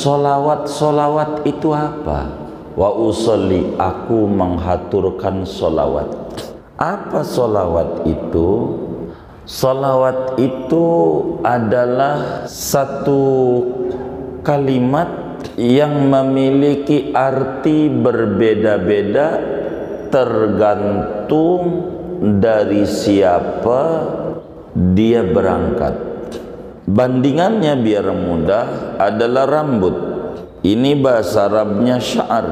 solawat itu apa? Wa usolli, aku menghaturkan solawat. Apa solawat itu? Solawat itu adalah satu kalimat yang memiliki arti berbeda-beda tergantung dari siapa dia berangkat. Bandingannya biar mudah adalah rambut. Ini bahasa Arabnya sya'ar.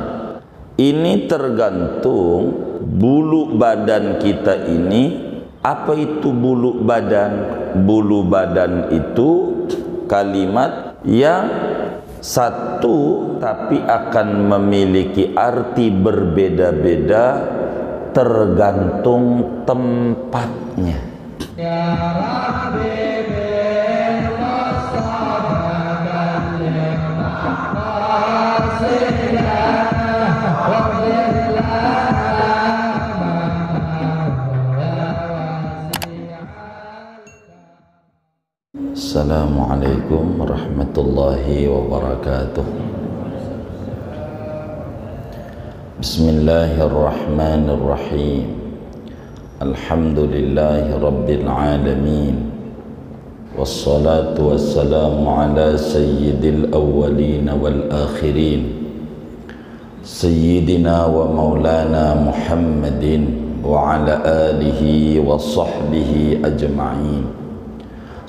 Ini tergantung bulu badan kita ini. Apa itu bulu badan? Bulu badan itu kalimat yang satu tapi akan memiliki arti berbeda-beda tergantung tempatnya. Ya Rabbi, Assalamualaikum warahmatullahi wabarakatuh. Bismillahirrahmanirrahim. Alhamdulillahi rabbil alamin. Wassalatu wassalamu ala sayyidil awwalin wal akhirin, sayyidina wa maulana Muhammadin wa ala alihi wa sahbihi ajma'in.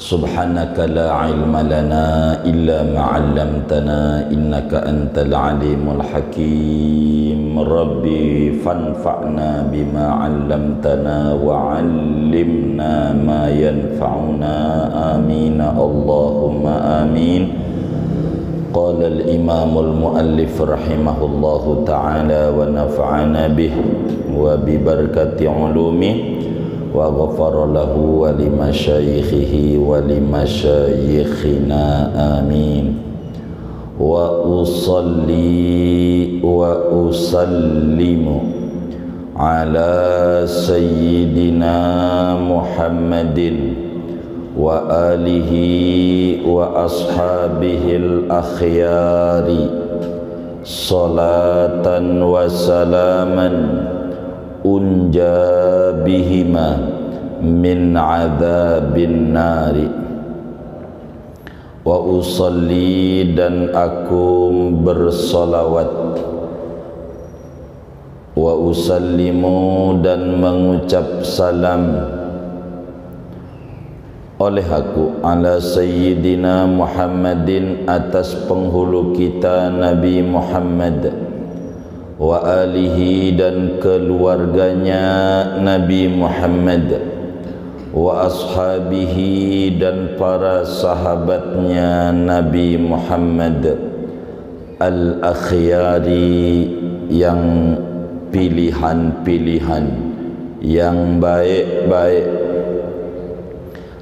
Subhanaka la ilma lana illa ma 'allamtana innaka antal alimul hakim. Rabbi fanfa'na bima 'allamtana wa 'allimna ma yanfa'una. Amin Allahumma amin. Qala al-imamul muallif rahimahullahu ta'ala wa nafa'ana bih wa bi barakati 'ulumih wa ghafara lahu wa li masyayikhihi wa li masyayikhina amin. Wa usalli wa usallimu ala sayyidina Muhammadin wa alihi wa ashabihil akhyari salatan wa salaman unja bihima min adzabin nari. Wa usalli, dan aku bersolawat, wa usallimu, dan mengucap salam oleh aku ala sayyidina Muhammadin, atas penghulu kita Nabi Muhammad, wa alihi, dan keluarganya Nabi Muhammad, wa ashabihi, dan para sahabatnya Nabi Muhammad, al-akhyari, yang pilihan-pilihan, yang baik-baik.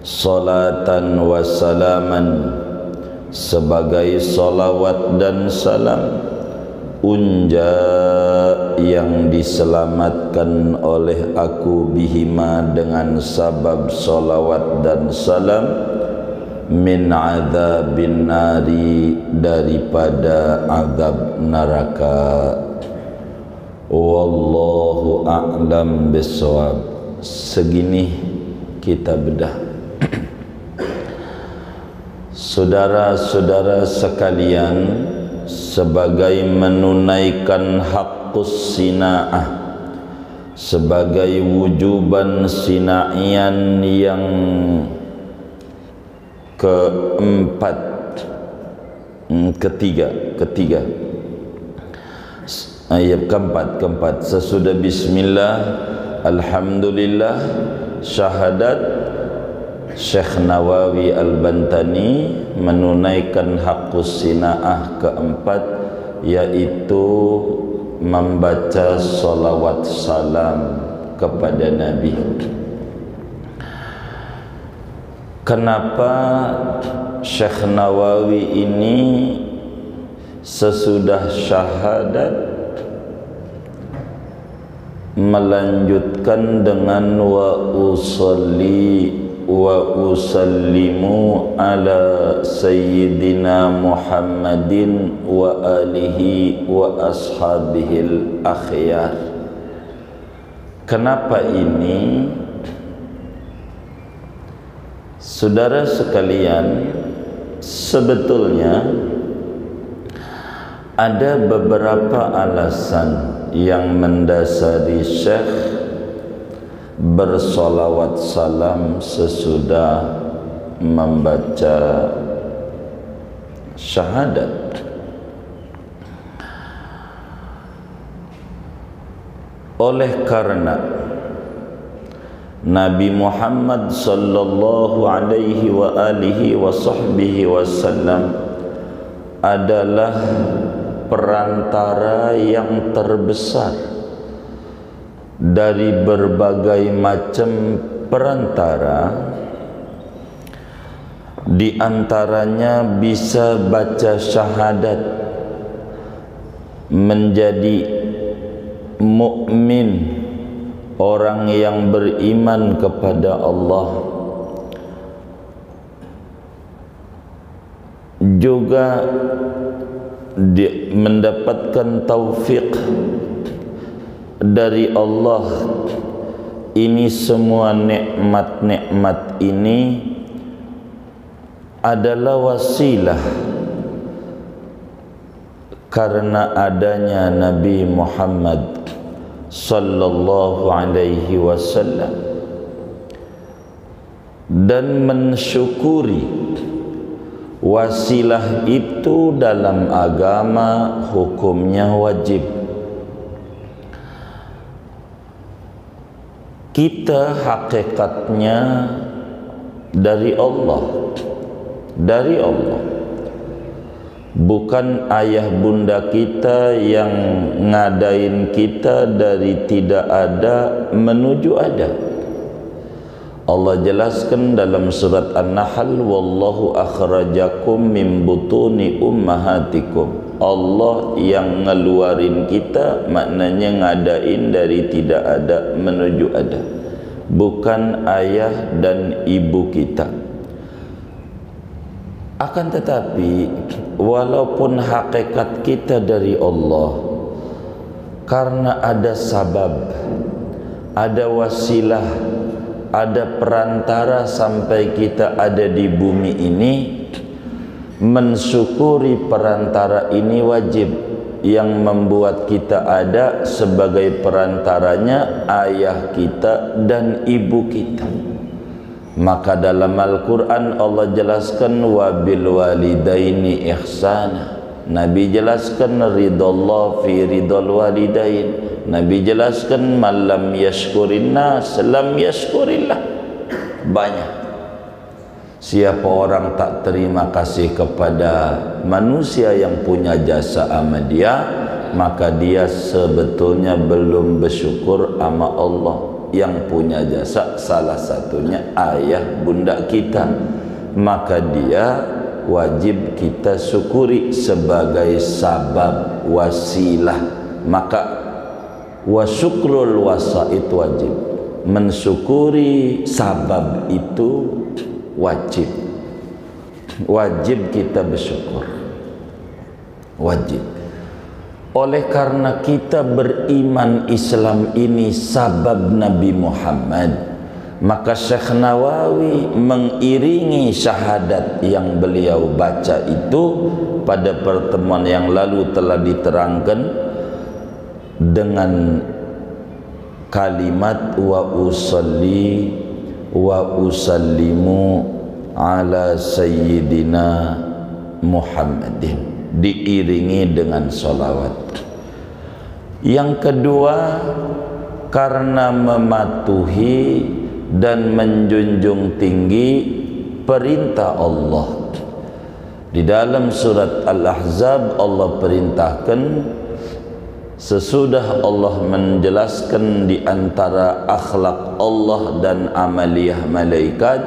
Salatan wa salaman, sebagai salawat dan salam. Unja, yang diselamatkan oleh aku bihima, dengan sabab salawat dan salam, min adzabin nari, daripada azab neraka. Wallahu a'lam bissawab. Segini kita bedah. Saudara-saudara sekalian, sebagai menunaikan haqqus sina'ah, sebagai wujuban sina'ian yang ketiga ayat keempat, sesudah bismillah, alhamdulillah, syahadat, Syekh Nawawi Al-Bantani menunaikan haqqus sina'ah keempat, yaitu membaca salawat salam kepada Nabi. Kenapa Syekh Nawawi ini sesudah syahadat melanjutkan dengan wa usolli wa usallimu ala sayyidina Muhammadin wa alihi wa ashabihil akhyar. Kenapa ini? Saudara sekalian, sebetulnya ada beberapa alasan yang mendasari Syekh bersolawat salam sesudah membaca syahadat. Oleh karena Nabi Muhammad sallallahu alaihi wa alihi wa sahbihi wasallam adalah perantara yang terbesar dari berbagai macam perantara. Di antaranya bisa baca syahadat, menjadi mukmin, orang yang beriman kepada Allah, juga mendapatkan taufik dari Allah. Ini semua nikmat-nikmat ini adalah wasilah karena adanya Nabi Muhammad sallallahu alaihi wasallam, dan mensyukuri wasilah itu dalam agama hukumnya wajib. Kita hakikatnya dari Allah, bukan ayah bunda kita yang ngadain kita dari tidak ada menuju ada. Allah jelaskan dalam surat An-Nahl, wallahu akhrajakum min butuni ummahatikum. Allah yang ngeluarin kita, maknanya ngadain dari tidak ada menuju ada, bukan ayah dan ibu kita. Akan tetapi walaupun hakikat kita dari Allah, karena ada sabab, ada wasilah, ada perantara sampai kita ada di bumi ini, mensyukuri perantara ini wajib. Yang membuat kita ada sebagai perantaranya ayah kita dan ibu kita. Maka dalam Al-Quran Allah jelaskan wabil walidaini ihsana. Nabi jelaskan ridallah fi ridal walidain. Nabi jelaskan malam yashkurin nas lam yashkurillah. Banyak. Siapa orang tak terima kasih kepada manusia yang punya jasa sama dia, maka dia sebetulnya belum bersyukur sama Allah yang punya jasa, salah satunya ayah bunda kita. Maka dia wajib kita syukuri sebagai sabab, wasilah. Maka wasyukrul wasaid wajib, mensyukuri sabab itu wajib. Wajib kita bersyukur, wajib. Oleh karena kita beriman Islam ini sabab Nabi Muhammad, maka Syekh Nawawi mengiringi syahadat yang beliau baca itu pada pertemuan yang lalu telah diterangkan dengan kalimat wa usalli wa usallimu ala sayyidina Muhammadin, diiringi dengan salawat. Yang kedua, karena mematuhi dan menjunjung tinggi perintah Allah. Di dalam surat Al-Ahzab Allah perintahkan, sesudah Allah menjelaskan di antara akhlak Allah dan amaliyah malaikat,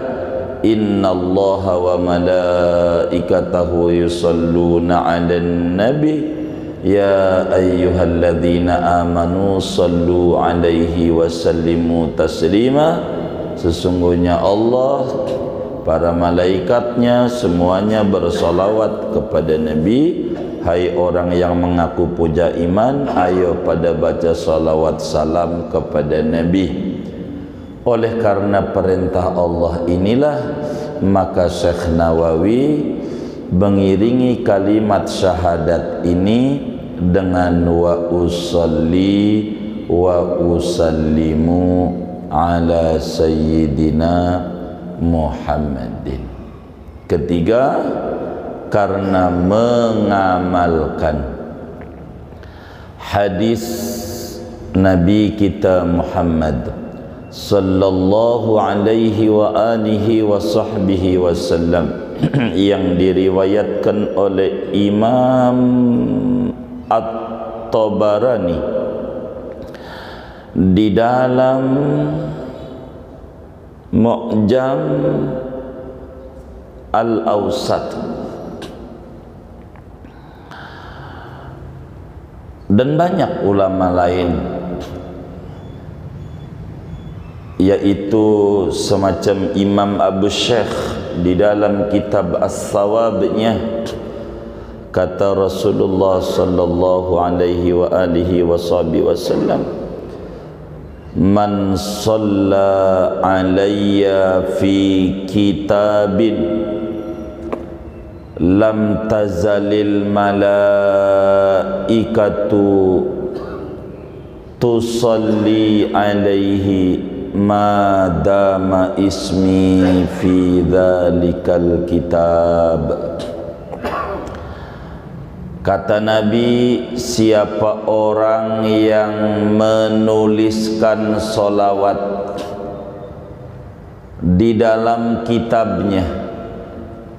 innallaha wa malaikatahu yusalluna 'alan nabi ya ayyuhalladzina amanu sallu 'alaihi wa sallimu taslima. Sesungguhnya Allah, para malaikatnya semuanya bersolawat kepada Nabi. Hai orang yang mengaku puja iman, ayo pada baca salawat salam kepada Nabi. Oleh karena perintah Allah inilah, maka Syekh Nawawi mengiringi kalimat syahadat ini dengan wa usalli wa usallimu ala sayyidina Muhammadin. Ketiga, karena mengamalkan hadis Nabi kita Muhammad sallallahu alaihi wa alihi wa sahbihi wasallam yang diriwayatkan oleh Imam At-Tabarani di dalam Mu'jam Al-Awsat, dan banyak ulama lain, yaitu semacam Imam Abu Syekh di dalam kitab As-Sawabnya, kata Rasulullah sallallahu alaihi wa alihi wasallam, man shalla alayya fi kitabin lam tazalil malaikatu tusalli alaihi ma dama ismi fi dhalikal kitab. Kata Nabi, siapa orang yang menuliskan solawat di dalam kitabnya,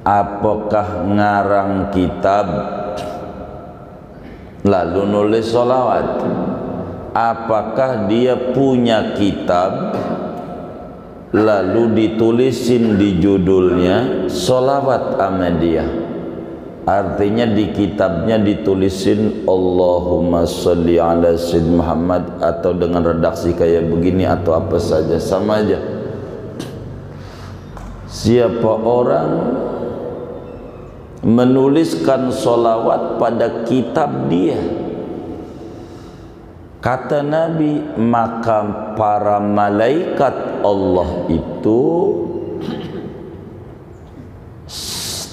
apakah ngarang kitab lalu nulis solawat, apakah dia punya kitab lalu ditulisin di judulnya solawat sama dia. Artinya di kitabnya ditulisin Allahumma sholli ala Sayyid Muhammad, atau dengan redaksi kayak begini atau apa saja, sama aja. Siapa orang menuliskan solawat pada kitab dia, kata Nabi, maka para malaikat Allah itu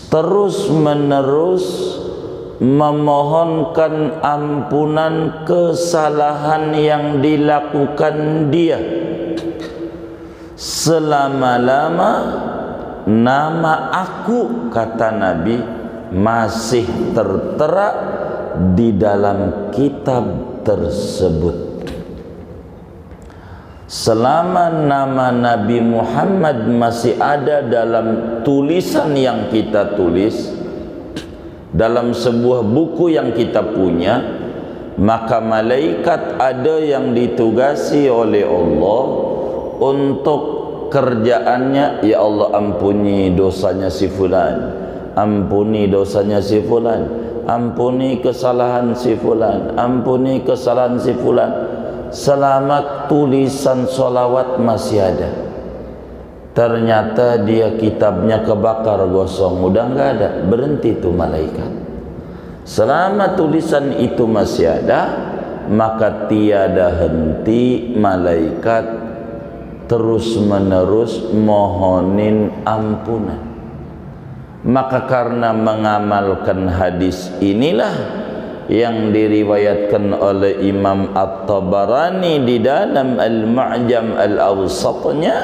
terus menerus memohonkan ampunan kesalahan yang dilakukan dia selama-lama nama aku, kata Nabi, masih tertera di dalam kitab tersebut. Selama nama Nabi Muhammad masih ada dalam tulisan yang kita tulis, dalam sebuah buku yang kita punya, maka malaikat ada yang ditugasi oleh Allah untuk kerjaannya, ya Allah ampuni dosanya si fulan, ampuni dosanya si fulan, ampuni kesalahan si fulan, ampuni kesalahan si fulan. Selama tulisan solawat masih ada. Ternyata dia kitabnya kebakar gosong, udah nggak ada, berhenti tuh malaikat. Selama tulisan itu masih ada, maka tiada henti malaikat terus menerus mohonin ampunan. Maka karena mengamalkan hadis inilah yang diriwayatkan oleh Imam At-Tabarani di dalam Al-Mu'jam Al-Awsatnya,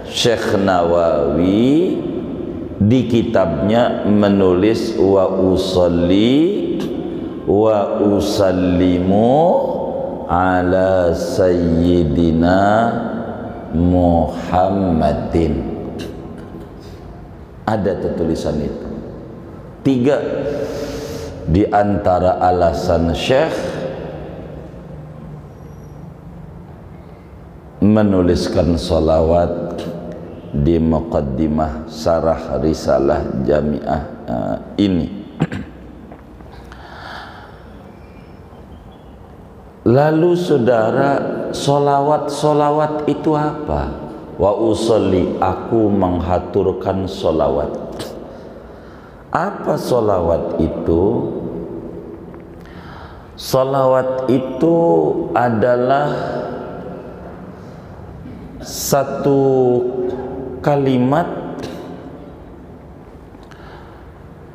Syekh Nawawi di kitabnya menulis wa usalli wa usallimu ala sayyidina Muhammadin. Ada tulisan itu. 3 di antara alasan Syekh menuliskan salawat di muqaddimah sarah risalah jamiah ini. Lalu saudara, solawat itu apa? wa usolli, aku menghaturkan solawat. Apa solawat itu? Solawat itu adalah satu kalimat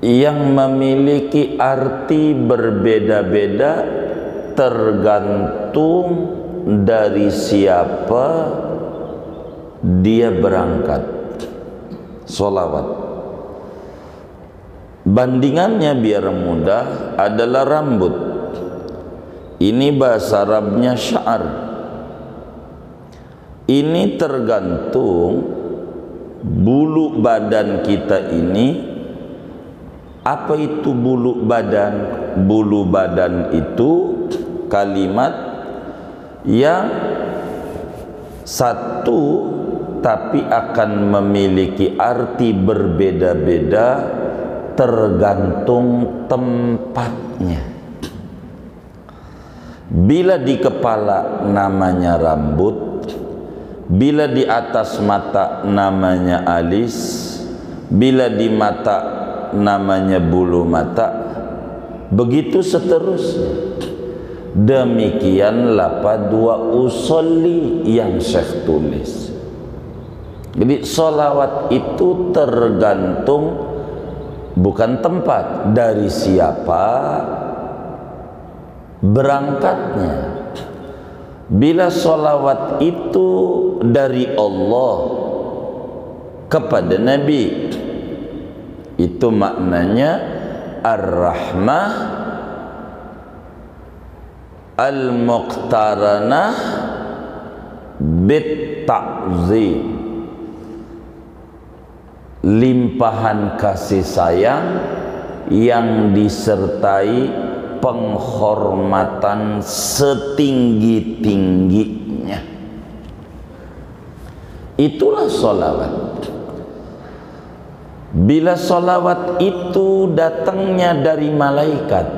yang memiliki arti berbeda-beda tergantung dari siapa dia berangkat. Solawat bandingannya biar mudah adalah rambut. Ini bahasa Arabnya sya'ar. Ini tergantung bulu badan kita ini. Apa itu bulu badan? Bulu badan itu kalimat yang satu tapi akan memiliki arti berbeda-beda tergantung tempatnya. Bila di kepala namanya rambut, bila di atas mata namanya alis, bila di mata namanya bulu mata, begitu seterusnya. Demikian lafaz wa usolli yang Syekh tulis. Jadi solawat itu tergantung bukan tempat, dari siapa berangkatnya. Bila solawat itu dari Allah kepada Nabi, itu maknanya ar-rahmah al-muqtaranah bit-ta'zim, limpahan kasih sayang yang disertai penghormatan setinggi-tingginya. Itulah solawat. Bila solawat itu datangnya dari malaikat,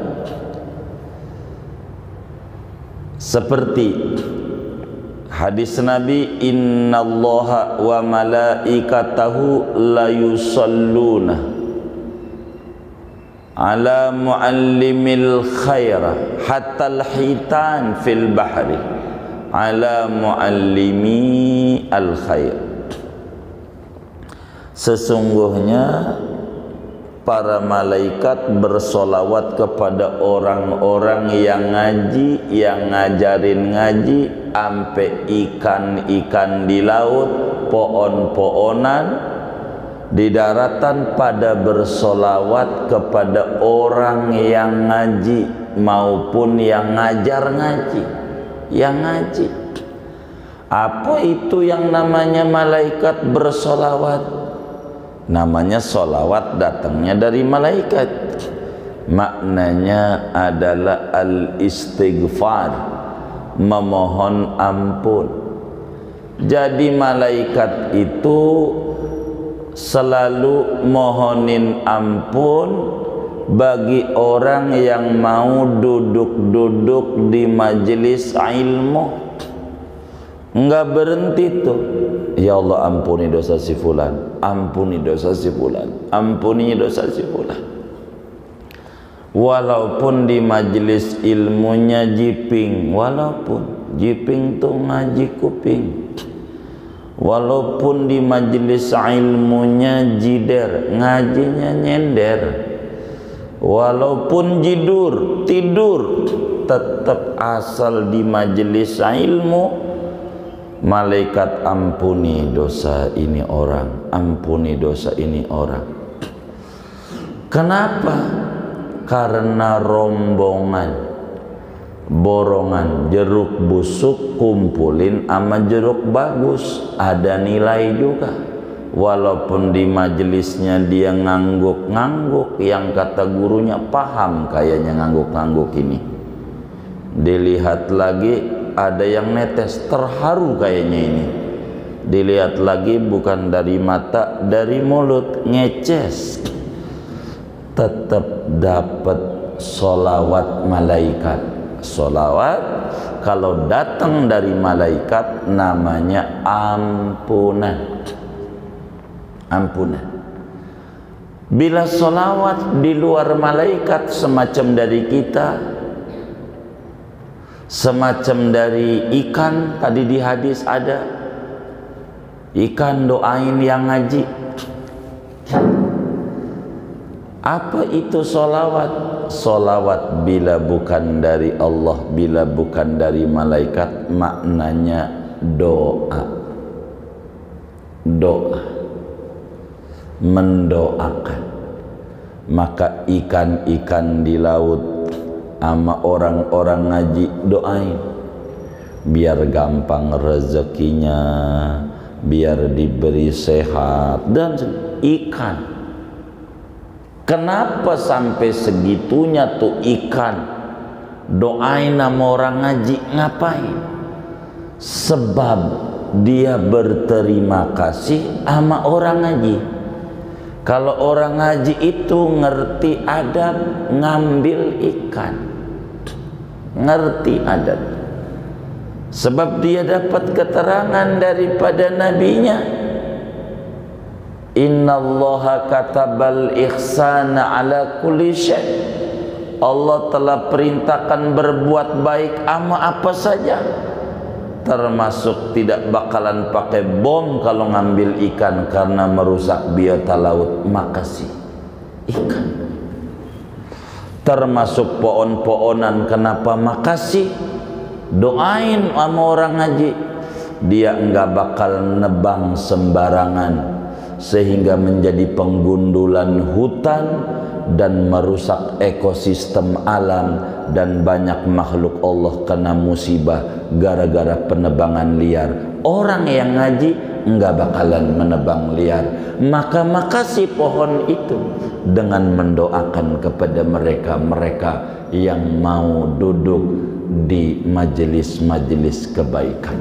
seperti hadis Nabi, innallaha wa malaikatahu la yusalluna ala muallimil khaira hatta al-hitan fil bahri ala muallimi al khair. Sesungguhnya para malaikat bersolawat kepada orang-orang yang ngaji, yang ngajarin ngaji, ampe ikan-ikan di laut, pohon-pohonan di daratan pada bersolawat kepada orang yang ngaji maupun yang ngajar ngaji, yang ngaji. Apa itu yang namanya malaikat bersolawat? Namanya solawat datangnya dari malaikat. Maknanya adalah al-istighfar, memohon ampun. Jadi malaikat itu selalu mohonin ampun bagi orang yang mau duduk-duduk di majelis ilmu. Enggak berhenti tuh, ya Allah ampuni dosa si fulan, ampuni dosa si fulan, ampuni dosa si fulan. Walaupun di majelis ilmunya jiping, walaupun jiping tuh ngaji kuping, walaupun di majelis ilmunya jider, ngajinya nyender, walaupun tidur, tetap asal di majelis ilmu, malaikat ampuni dosa ini orang, ampuni dosa ini orang. Kenapa? Karena rombongan, borongan jeruk busuk kumpulin sama jeruk bagus, ada nilai juga. Walaupun di majelisnya dia ngangguk-ngangguk, yang kata gurunya paham kayaknya ngangguk-ngangguk ini, dilihat lagi ada yang netes, terharu kayaknya ini, dilihat lagi bukan dari mata, dari mulut, ngeces, tetap dapat solawat malaikat. Solawat kalau datang dari malaikat namanya ampunan. Ampunan. Bila solawat di luar malaikat semacam dari kita, semacam dari ikan, tadi di hadis ada ikan doain yang ngaji. Apa itu solawat? Solawat bila bukan dari Allah, bila bukan dari malaikat, maknanya doa. Doa, mendoakan. Maka ikan-ikan di laut sama orang-orang ngaji doain biar gampang rezekinya, biar diberi sehat. Dan ikan, kenapa sampai segitunya tuh ikan doain sama orang ngaji? Ngapain? Sebab dia berterima kasih sama orang ngaji. Kalau orang ngaji itu ngerti adab ngambil ikan, ngerti adab, sebab dia dapat keterangan daripada nabinya, innallaha katabal ihsana ala kulli syai'. Allah telah perintahkan berbuat baik ama apa saja, termasuk tidak bakalan pakai bom kalau ngambil ikan karena merusak biota laut. Makasih ikan. Termasuk pohon-pohonan, kenapa makasih? Doain sama orang ngaji, dia enggak bakal nebang sembarangan sehingga menjadi penggundulan hutan dan merusak ekosistem alam, dan banyak makhluk Allah kena musibah gara-gara penebangan liar. Orang yang ngaji enggak bakalan menebang liar. Maka makasih pohon itu dengan mendoakan kepada mereka yang mau duduk di majelis-majelis kebaikan.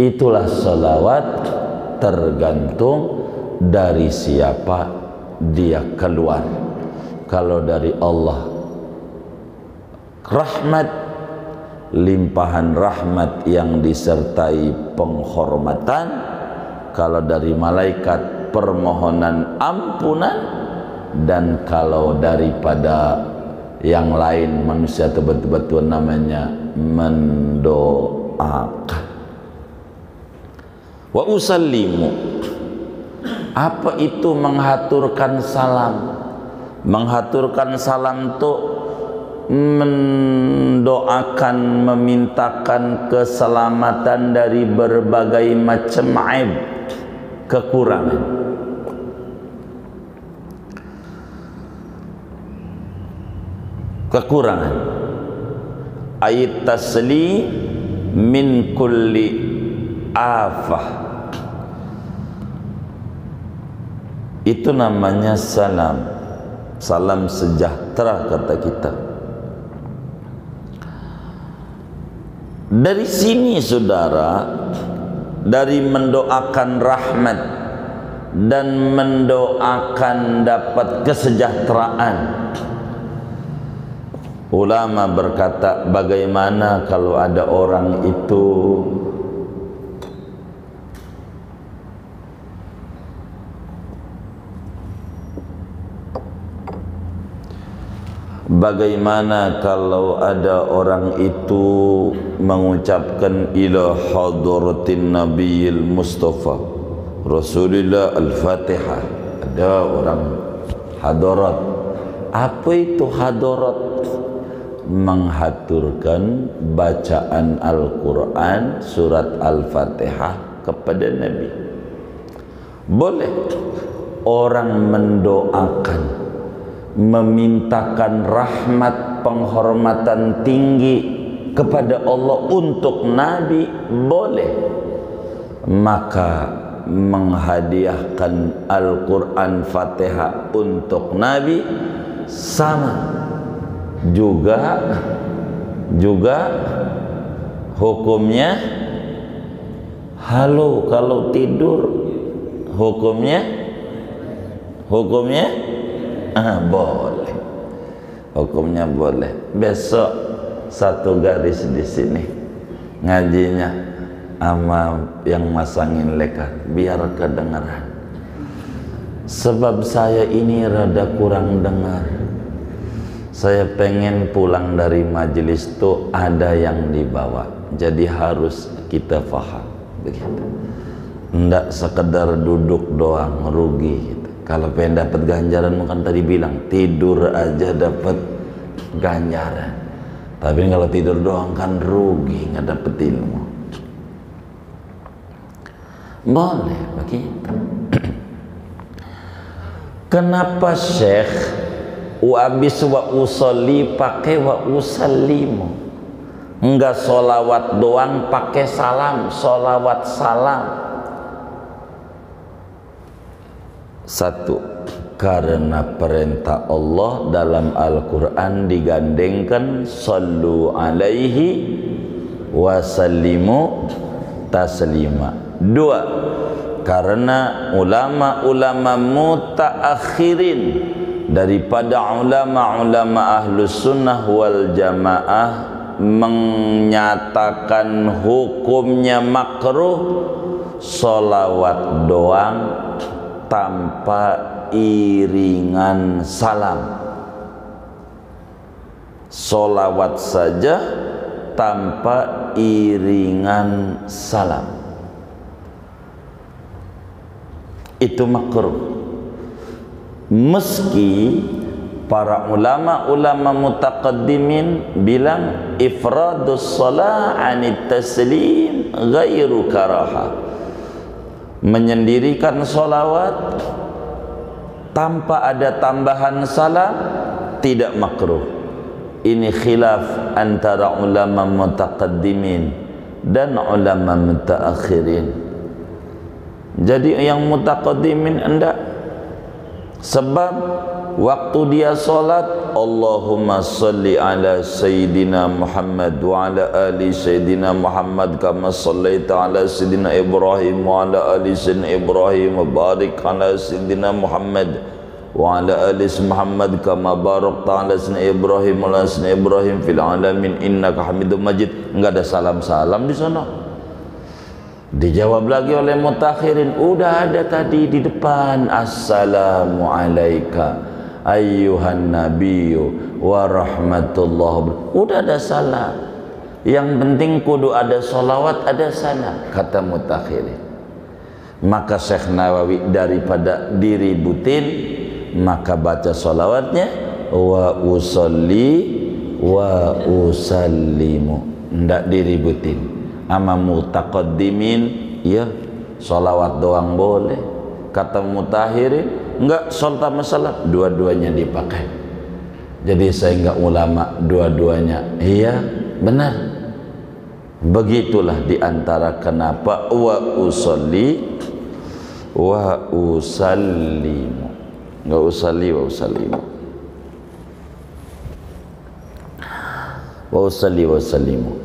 Itulah salawat, tergantung dari siapa dia keluar. Kalau dari Allah, rahmat, limpahan rahmat yang disertai penghormatan. Kalau dari malaikat, permohonan ampunan. Dan kalau daripada yang lain manusia itu betul-betul namanya mendoakan. Wa usallimu, apa itu menghaturkan salam? Menghaturkan salam itu mendoakan, memintakan keselamatan dari berbagai macam aib, kekurangan. Kekurangan. Ayat tasli min kulli afah. Itu namanya salam. Salam sejahtera kata kita. Dari sini saudara, dari mendoakan rahmat dan mendoakan dapat kesejahteraan, ulama berkata, bagaimana kalau ada orang itu mengucapkan ila hadratin nabiyil mustafa Rasulullah al-Fatihah. Ada orang hadarat. Apa itu hadarat? Menghaturkan bacaan Al-Quran surat Al-Fatihah kepada Nabi. Boleh orang mendoakan, memintakan rahmat, penghormatan tinggi kepada Allah untuk Nabi, boleh. Maka menghadiahkan Al-Quran Fatihah untuk Nabi sama juga hukumnya. Halo, kalau tidur hukumnya boleh, hukumnya boleh. Besok satu garis di sini ngajinya sama yang masangin lekat biar kedengaran. Sebab saya ini rada kurang dengar. Saya pengen pulang dari majelis tuh ada yang dibawa. Jadi harus kita faham begitu. Nggak sekedar duduk doang rugi gitu. Kalau pengen dapat ganjaran bukan tadi bilang tidur aja dapat ganjaran. Tapi kalau tidur doang kan rugi nggak dapet ilmu. Boleh begitu. Kenapa Syekh habis wa usolli pakai wa usallimu? Enggak solawat doang pakai salam, solawat salam. Satu, karena perintah Allah dalam Al-Quran digandengkan sallu alaihi wa sallimu taslima. Dua, karena ulama-ulama mutaakhirin daripada ulama-ulama ahlus sunnah wal jamaah menyatakan hukumnya makruh solawat doang tanpa iringan salam. Solawat saja tanpa iringan salam itu makruh. Meski para ulama-ulama mutaqaddimin bilang ifradus shalah anit taslim ghairu karaha, menyendirikan sholawat tanpa ada tambahan salam tidak makruh. Ini khilaf antara ulama mutaqaddimin dan ulama mutaakhirin. Jadi yang mutaqaddimin enggak, sebab waktu dia sholat Allahumma salli ala Sayyidina Muhammad wa ala ali Sayyidina Muhammad kama sallaita ala Sayyidina Ibrahim wa ala ali Sayyidina Ibrahim wa barik ala Sayyidina Muhammad wa ala ali Muhammad kama barakta ala Sayyidina Ibrahim wa ala Sayyidina Ibrahim fil alamin innaka Hamidum Majid. Enggak ada salam-salam di sana. Dijawab lagi oleh mutakhirin, udah ada tadi di depan, assalamu alaika ayyuhan nabiyyu wa rahmatullah. Udah ada salam. Yang penting kudu ada solawat, ada salam, kata mutakhirin. Maka Syekh Nawawi daripada diributin, maka baca solawatnya wa usolli wa usallimu, ndak diributin. Ama mutaqaddimin ya solawat doang boleh, kata mutahirin enggak, sholat masalah dua-duanya dipakai. Jadi saya enggak ulama dua-duanya. Iya benar, begitulah diantara kenapa wa usolli wa usallimu, enggak usalli wa usallimu, wa usalli wa usallimu.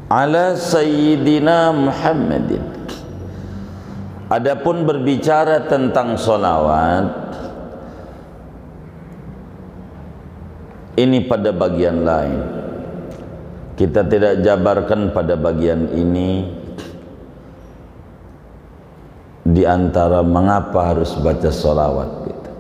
Ala Sayyidina Muhammadin. Adapun berbicara tentang solawat, ini pada bagian lain. Kita tidak jabarkan pada bagian ini di antara mengapa harus baca solawat gitu.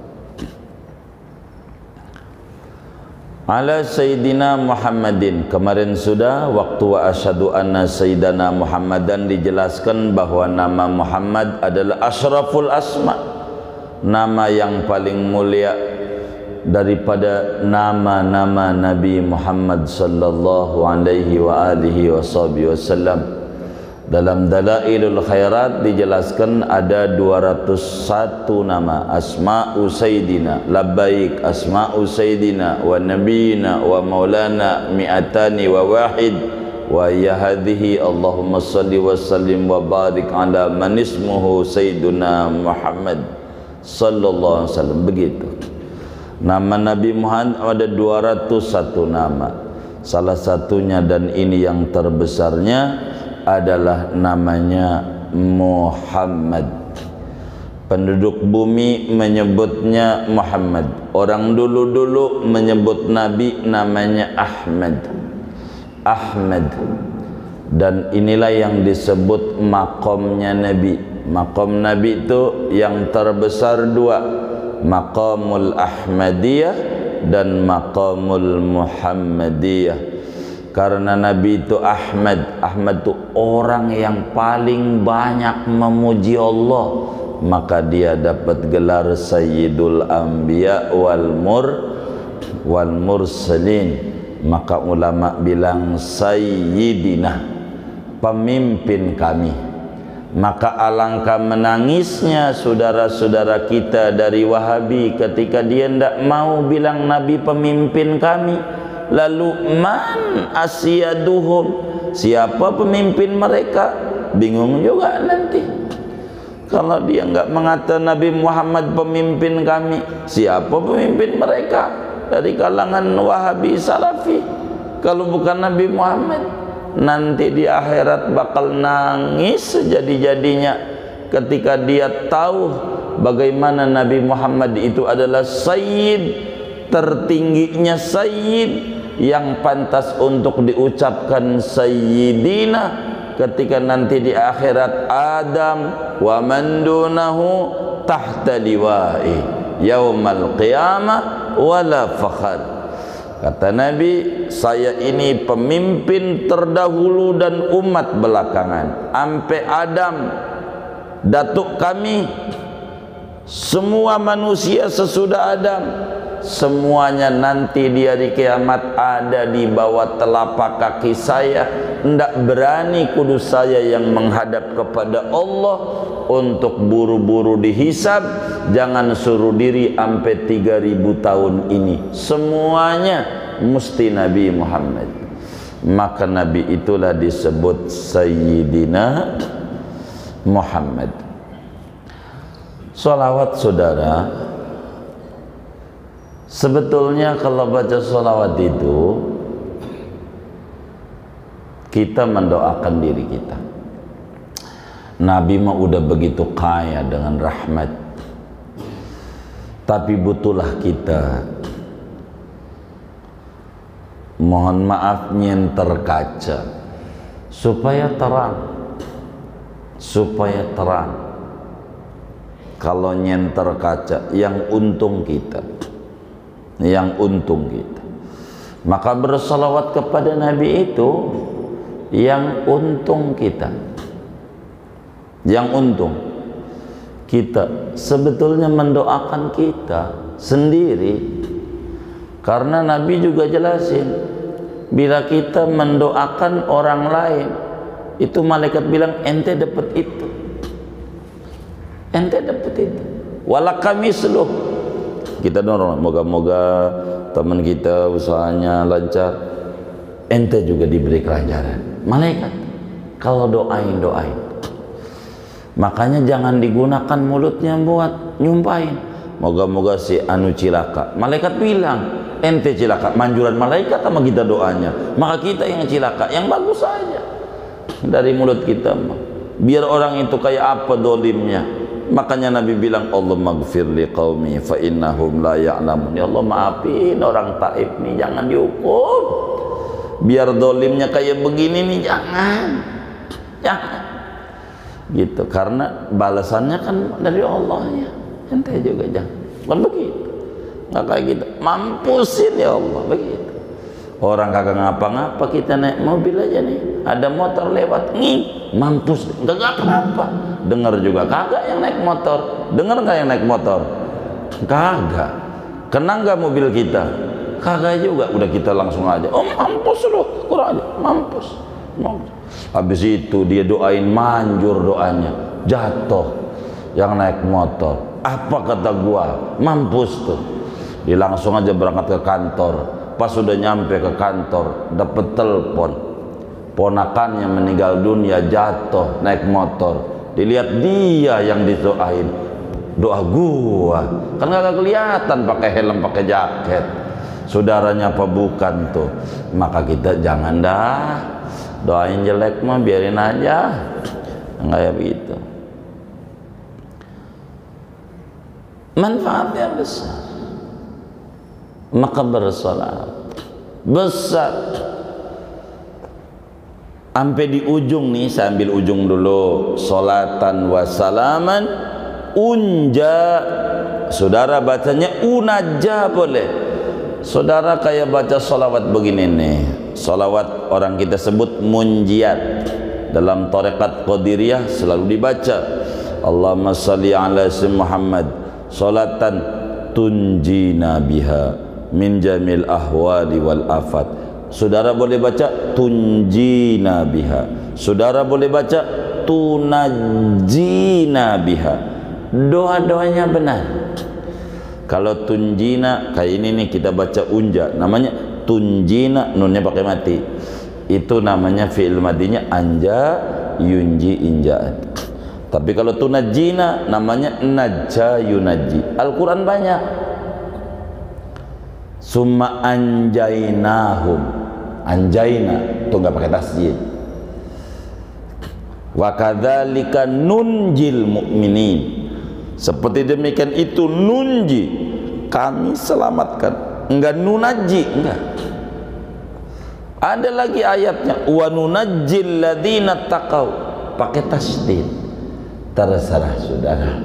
Ala Sayyidina Muhammadin, kemarin sudah waktu wa asyhadu anna Sayyidana Muhammadan dijelaskan bahwa nama Muhammad adalah asyraful asma, nama yang paling mulia daripada nama-nama Nabi Muhammad sallallahu alaihi wa alihi wasallam. Dalam Dalailul Khairat dijelaskan ada 201 nama Asma'u Sayyidina, labbaik Asma'u Sayyidina wa Nabiyina wa Maulana mi'atani wa wahid wa ya hadhihi Allahumma salli wa sallim wa barik ala man ismuhu Sayyiduna Muhammad sallallahu alaihi wasallam. Begitu nama Nabi Muhammad ada 201 nama. Salah satunya dan ini yang terbesarnya adalah namanya Muhammad. Penduduk bumi menyebutnya Muhammad. Orang dulu-dulu menyebut Nabi namanya Ahmad. Ahmad. Dan inilah yang disebut maqamnya Nabi. Maqam Nabi itu yang terbesar dua, maqamul Ahmadiyah dan maqamul Muhammadiyah. Karena Nabi itu Ahmad. Ahmad itu orang yang paling banyak memuji Allah, maka dia dapat gelar Sayyidul Anbiya wal Mursalin. Maka ulama bilang Sayyidina, pemimpin kami. Maka alangkah menangisnya saudara-saudara kita dari Wahabi ketika dia tidak mau bilang Nabi pemimpin kami. Lalu man asyaduhum, siapa pemimpin mereka? Bingung juga nanti. Kalau dia enggak mengatakan Nabi Muhammad pemimpin kami, siapa pemimpin mereka dari kalangan Wahabi Salafi? Kalau bukan Nabi Muhammad, nanti di akhirat bakal nangis sejadi-jadinya ketika dia tahu bagaimana Nabi Muhammad itu adalah Sayyid, tertingginya Sayyid, yang pantas untuk diucapkan Sayyidina. Ketika nanti di akhirat Adam wa man dunahu tahta liwa'i yaumal qiyamah wala fakhar. Kata Nabi, saya ini pemimpin terdahulu dan umat belakangan. Sampai Adam, datuk kami, semua manusia sesudah Adam, semuanya nanti di hari kiamat ada di bawah telapak kaki saya. Tidak berani kudus saya yang menghadap kepada Allah untuk buru-buru dihisab. Jangan suruh diri sampai 3000 tahun ini, semuanya mesti Nabi Muhammad. Maka Nabi itulah disebut Sayyidina Muhammad. Salawat saudara, sebetulnya kalau baca salawat itu kita mendoakan diri kita. Nabi mah udah begitu kaya dengan rahmat, tapi butuhlah kita, mohon maaf, nyenter kaca supaya terang, supaya terang. Kalau nyenter kaca, yang untung kita, yang untung kita. Maka bersalawat kepada Nabi itu yang untung kita, yang untung kita. Sebetulnya mendoakan kita sendiri, karena Nabi juga jelasin, bila kita mendoakan orang lain, itu malaikat bilang ente dapat itu, ente dapat itu, walakamisluh. Kita dorong, moga-moga teman kita usahanya lancar, ente juga diberi kelancaran. Malaikat kalau doain. Makanya jangan digunakan mulutnya buat nyumpahin, moga-moga si anu cilaka. Malaikat bilang ente cilaka, manjuran malaikat sama kita doanya. Maka kita yang cilaka, yang bagus saja dari mulut kita, biar orang itu kayak apa dolimnya. Makanya Nabi bilang, Allahumma gfir li qaumi fa innahum la ya'lamun. Ya Allah, maafin orang Taif nih, jangan dihukum. Biar dolimnya kayak begini nih, jangan gitu, karena balasannya kan dari Allah ya. Ente juga jangan, bukan begitu, nggak kayak gitu, mampusin ya Allah, begitu. Orang kagak ngapa-ngapa, kita naik mobil aja nih, ada motor lewat, mampus, nggak apa-apa. Dengar juga kagak yang naik motor, dengar nggak yang naik motor, kagak. Kena nggak mobil kita, kagak juga. Udah kita langsung aja, oh mampus loh, kurang aja, mampus. Habis itu dia doain, manjur doanya, jatuh yang naik motor. Apa kata gua, mampus tuh. Dia langsung aja berangkat ke kantor. Pas sudah nyampe ke kantor, dapat telepon, ponakannya meninggal dunia, jatuh naik motor. Dilihat dia yang didoain, doa gua, kan gak kelihatan pakai helm, pakai jaket. Saudaranya apa bukan tuh? Maka kita jangan dah doain jelek mah, biarin aja, kayak begitu. manfaatnya besar. Maka bersolat besar. Sampai di ujung nih, saya ambil ujung dulu. Solatan wa salaman unja. Saudara bacanya unaja boleh. Saudara kayak baca solawat begini nih. Solawat orang kita sebut munjiat. Dalam tarekat Qadiriyah selalu dibaca. Allahumma salli ala sayyidina Muhammad solatan tunjina biha min jamil ahwali wal afat. Saudara boleh baca tunjina biha. Saudara boleh baca tunajjina biha. Doa-doanya benar. Kalau tunjina kayak ini nih, kita baca unja, namanya tunjina, nunnya pakai mati. Itu namanya fi'il madinya anja yunji injaan. Tapi kalau tunajjina namanya najja yunajji. Al-Quran banyak. Summa anjainahum. Anjaina itu nggak pakai tasjid. Wa kadzalika nunjil mu'minin. Seperti demikian itu nunji, kami selamatkan. Enggak nunaji, enggak. Ada lagi ayatnya wa nunajjil ladzina taqau, pakai tasdid. Terserah saudara.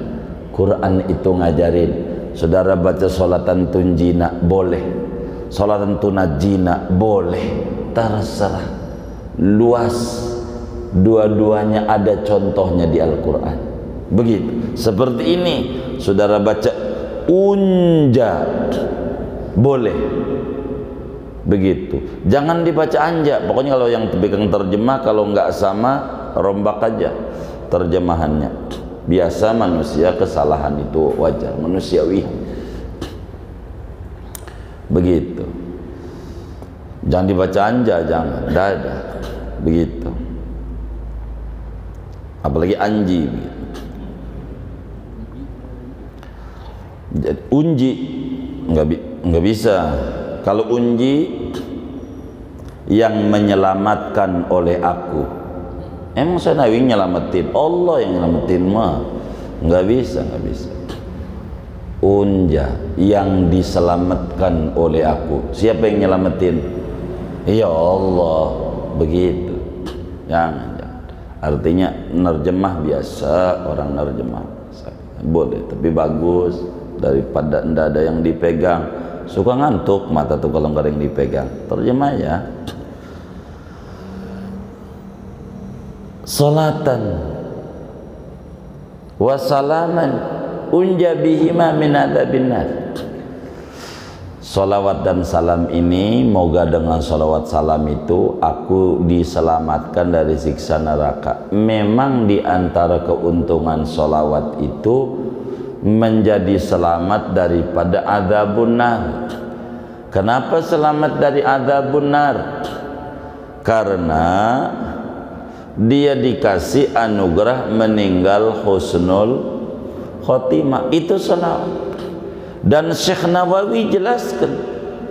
Quran itu ngajarin. Saudara baca solatan tunjina boleh, solatan tunajjina boleh, terserah. Luas. Dua-duanya ada contohnya di Al-Quran. Begitu. Seperti ini, saudara baca unja boleh. Begitu. Jangan dibaca anja. Pokoknya kalau yang pegang terjemah, kalau nggak sama, rombak aja terjemahannya. Biasa manusia kesalahan itu wajar, manusiawi. Begitu. Jangan dibaca anja, jangan. Dada. Begitu. Apalagi anji. Unji nggak bisa. Kalau unji yang menyelamatkan oleh aku, emang saya Nabi nyelamatin, Allah yang nyelamatin mah nggak bisa. Unja yang diselamatkan oleh aku, siapa yang nyelamatin? Ya Allah. Begitu. Jangan. Artinya nerjemah biasa, orang nerjemah boleh, tapi bagus daripada ndak ada yang dipegang. Suka ngantuk mata tuh kalau nggak ada yang dipegang. Terjemah ya. Salatan wa salaman unja bihima min adzabin nar. Salawat dan salam ini, moga dengan salawat salam itu aku diselamatkan dari siksa neraka. Memang di antara keuntungan salawat itu menjadi selamat daripada adzabun nar. Kenapa selamat dari adzabun nar? Karena dia dikasih anugerah meninggal husnul khotimah. Itu salawat. Dan Syekh Nawawi jelaskan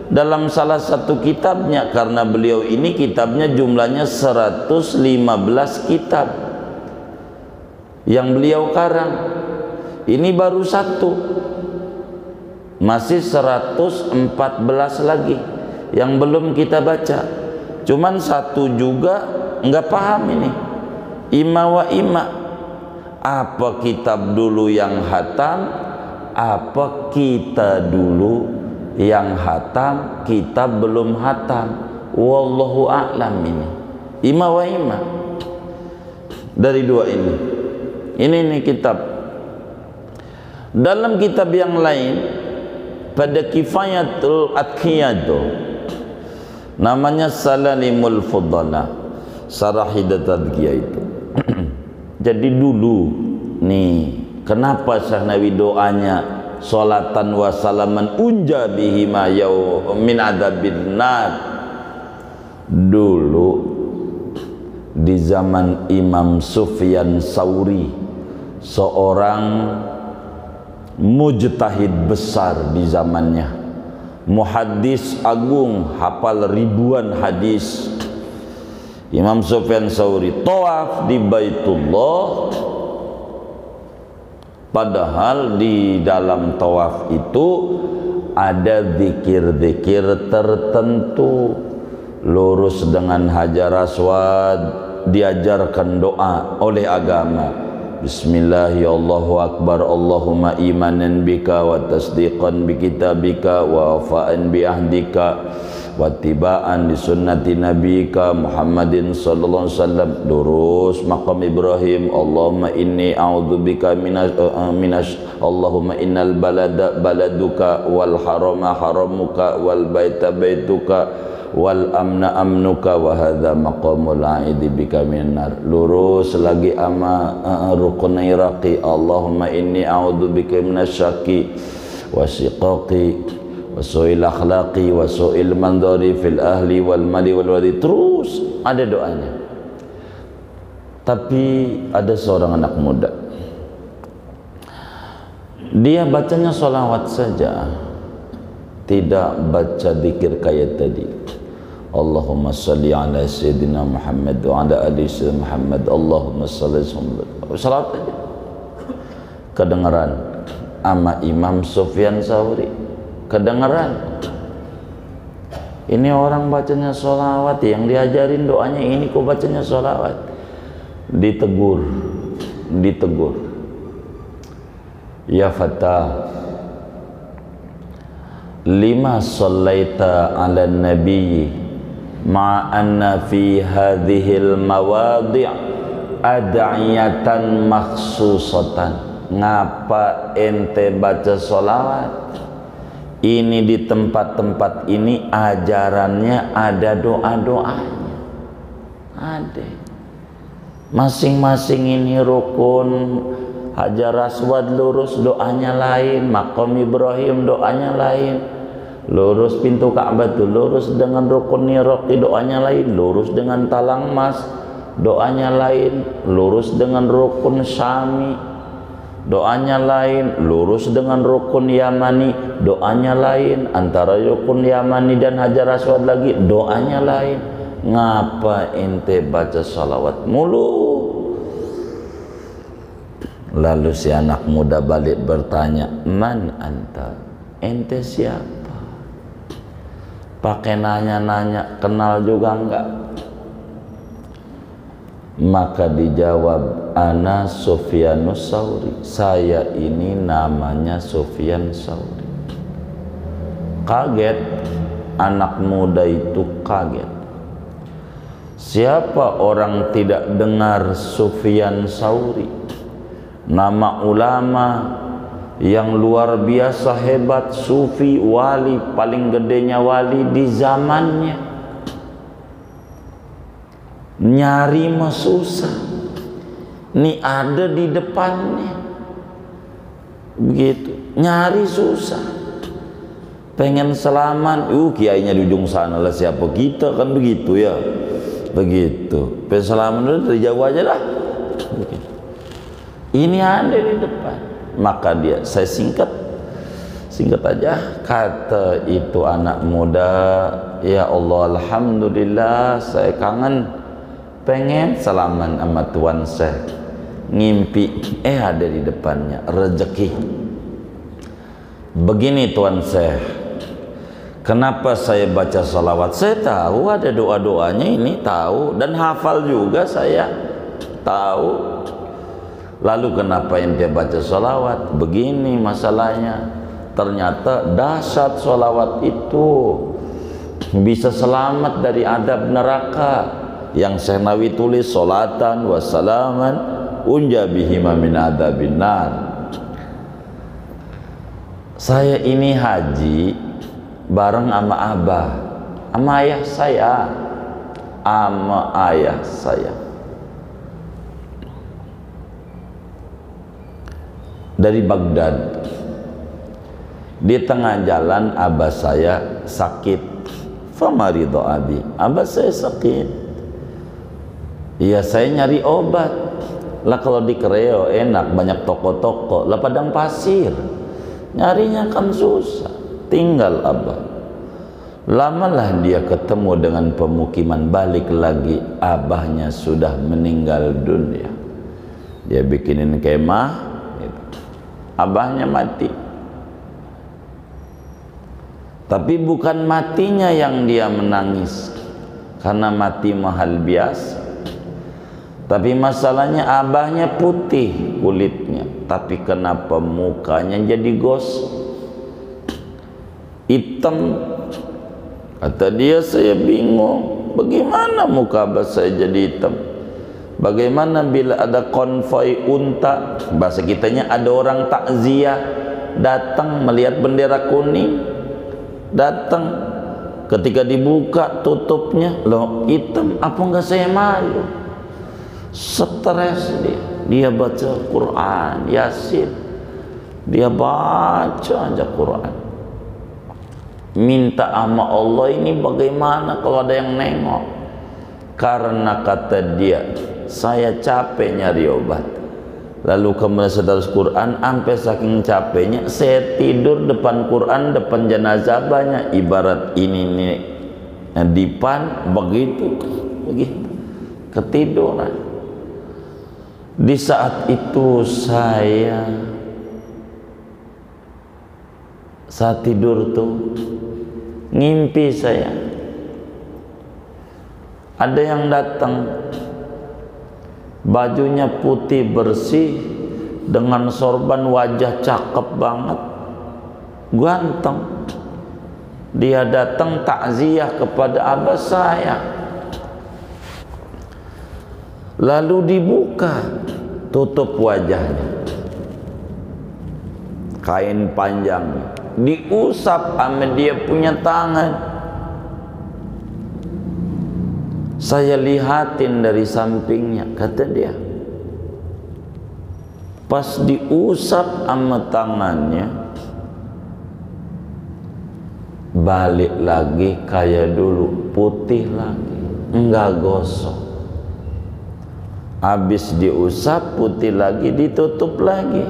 dalam salah satu kitabnya, karena beliau ini kitabnya jumlahnya 115 kitab yang beliau karang. Ini baru satu, masih 114 lagi yang belum kita baca. Cuman satu juga nggak paham ini. Ima wa ima, apa kitab dulu yang hatam, apa kita dulu yang hatam, kita belum hatam. Wallahu a'lam. Ini ima wa ima dari dua ini. Ini kitab. Dalam kitab yang lain, pada Kifayatul Atqiyado, namanya Salalimul Fudala, Sarahidat Adqiyah itu. Jadi dulu nih, kenapa Syekh Nawawi doanya salatan wa salaman unja bihima yaw min adzabin nar? Dulu di zaman Imam Sufyan Tsauri, seorang mujtahid besar di zamannya, muhaddis agung, hafal ribuan hadis. Imam Sufyan Tsauri tawaf di Baitullah, Padahal di dalam tawaf itu ada zikir-zikir tertentu. Lurus dengan Hajar Aswad, diajarkan doa oleh agama. Bismillah, ya Allahu Akbar, Allahumma imanan bika wa tasdiqan bi kitabika wa wafa'an bi ahdika wa tibaan di sunnati nabika Muhammadin sallallahu alaihi wasallam. Lurus maqam Ibrahim, Allahumma inni a'udzubika minas Allahumma innal balada baladuka wal harama haramuka wal baita baituka wal amna amnuka wa hadza maqamul aidi bika minar. Lurus lagi ama rukun iraqi, Allahumma inni a'udzubika minasyaki wa shiqaqi wa su'il akhlaqi wa su'il mandhari fil ahli wal mali wal wadi. Terus ada doanya. Tapi ada seorang anak muda, dia bacanya sholawat saja, tidak baca zikir kayak tadi. Allahumma salli ala sayyidina Muhammad wa ala ali sayyidina Muhammad, Allahumma salli salawat aja. Kedengaran sama Imam Sufyan Tsauri, kedengaran. Ini orang bacanya sholawat, yang diajarin doanya ini kok bacanya sholawat. Ditegur, ya fatah, lima sallaita ala nabiyyi ma'anna fi hadhil mawadi' ad'iyatan makhsusatan. Ngapa ente baca sholawat? Ini di tempat-tempat ini ajarannya ada doa-doanya. Ada. Masing-masing ini rukun. Hajar Aswad lurus doanya lain, maqam Ibrahim doanya lain. Lurus pintu Ka'bah itu lurus dengan rukun Iraqi doanya lain, lurus dengan talang emas doanya lain, lurus dengan rukun Syami doanya lain, lurus dengan rukun Yamani doanya lain, antara rukun Yamani dan Hajar Aswad lagi doanya lain. Ngapa ente baca salawat mulu? Lalu si anak muda balik bertanya, man anta, ente siapa? Pakai nanya-nanya, kenal juga enggak? Maka dijawab, ana Sufyanus Tsauri, saya ini namanya Sufyan Tsauri. Kaget, anak muda itu kaget. Siapa orang tidak dengar Sufyan Tsauri? Nama ulama yang luar biasa hebat, sufi, wali, paling gedenya wali di zamannya. Nyari mah susah, ini ada di depannya. Begitu, nyari susah. Pengen selaman, kiainya di ujung sana lah, siapa kita, kan begitu ya. Begitu, pengen selaman udah dari jauh aja lah. Begitu. Ini ada di depan. Maka dia, saya singkat aja, kata itu anak muda, ya Allah, alhamdulillah saya kangen, pengen salaman sama Tuan saya. Ngimpi, ada di depannya rezeki. Begini Tuan saya, kenapa saya baca salawat? Saya tahu ada doa-doanya ini, tahu, dan hafal juga saya, tahu. Lalu kenapa ente baca sholawat? Begini masalahnya, ternyata dahsyat sholawat itu bisa selamat dari adab neraka. Yang Syekh Nawawi tulis, sholatan wa salaman unja bihima min adabin nar. Saya ini haji bareng sama abah, sama ayah saya, dari Baghdad. Di tengah jalan abah saya sakit. Famarido abi, abah saya sakit. Iya, saya nyari obat. Lah kalau di Kreo enak, banyak toko-toko. Lah padang pasir, nyarinya kan susah. Tinggal abah. Lamalah dia ketemu dengan pemukiman, balik lagi abahnya sudah meninggal dunia. Dia bikinin kemah. abahnya mati. Tapi bukan matinya yang dia menangis, karena mati mahal biasa. Tapi masalahnya abahnya putih kulitnya, tapi kenapa mukanya jadi gosong, hitam? Kata dia, saya bingung, bagaimana muka abah saya jadi hitam? Bagaimana bila ada konvoi unta, bahasa kitanya ada orang takziah datang melihat bendera kuning, datang, ketika dibuka tutupnya, loh hitam, apa enggak saya malu? Stres dia baca Quran, Yasin, dia baca aja Quran, minta sama Allah, ini bagaimana kalau ada yang nengok? Karena kata dia, saya capek nyari obat, lalu kemudian saudara Quran, sampai saking capeknya saya tidur depan Quran, depan jenazah banyak, ibarat ini nih dipan, begitu ketiduran. Di saat itu saat tidur tuh ngimpi saya, ada yang datang, bajunya putih bersih dengan sorban, wajah cakep banget, ganteng. Dia datang takziah kepada abah saya. Lalu dibuka, tutup wajahnya, kain panjang, diusap sama dia punya tangan. Saya lihatin dari sampingnya, kata dia, pas diusap sama tangannya, balik lagi kayak dulu, putih lagi, enggak gosong. Habis diusap putih lagi, ditutup lagi.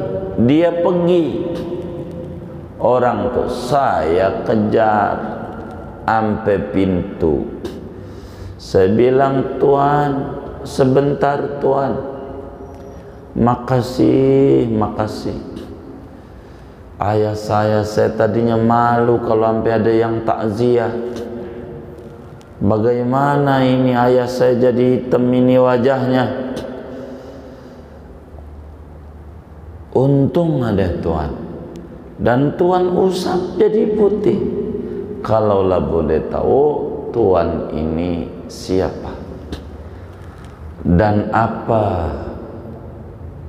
Dia pergi. Orang tuh saya kejar sampai pintu. Saya bilang, Tuan, sebentar Tuan, makasih, makasih. Ayah saya tadinya malu kalau sampai ada yang takziah. Bagaimana ini ayah saya jadi hitam ini wajahnya? Untung ada Tuan, dan Tuan usap jadi putih. Kalaulah boleh tahu Tuan ini siapa dan apa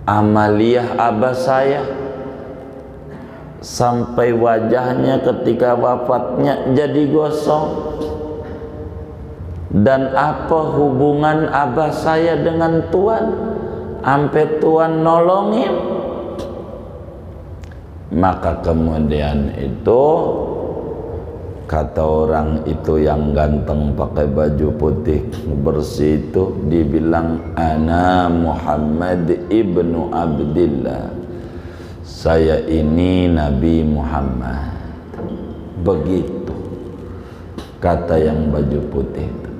amaliyah abah saya sampai wajahnya ketika wafatnya jadi gosong, dan apa hubungan abah saya dengan Tuan sampai Tuan nolongin. Maka kemudian itu kata orang itu yang ganteng pakai baju putih bersih itu, dibilang, ana Muhammad ibnu Abdillah, saya ini Nabi Muhammad. Begitu kata yang baju putih itu.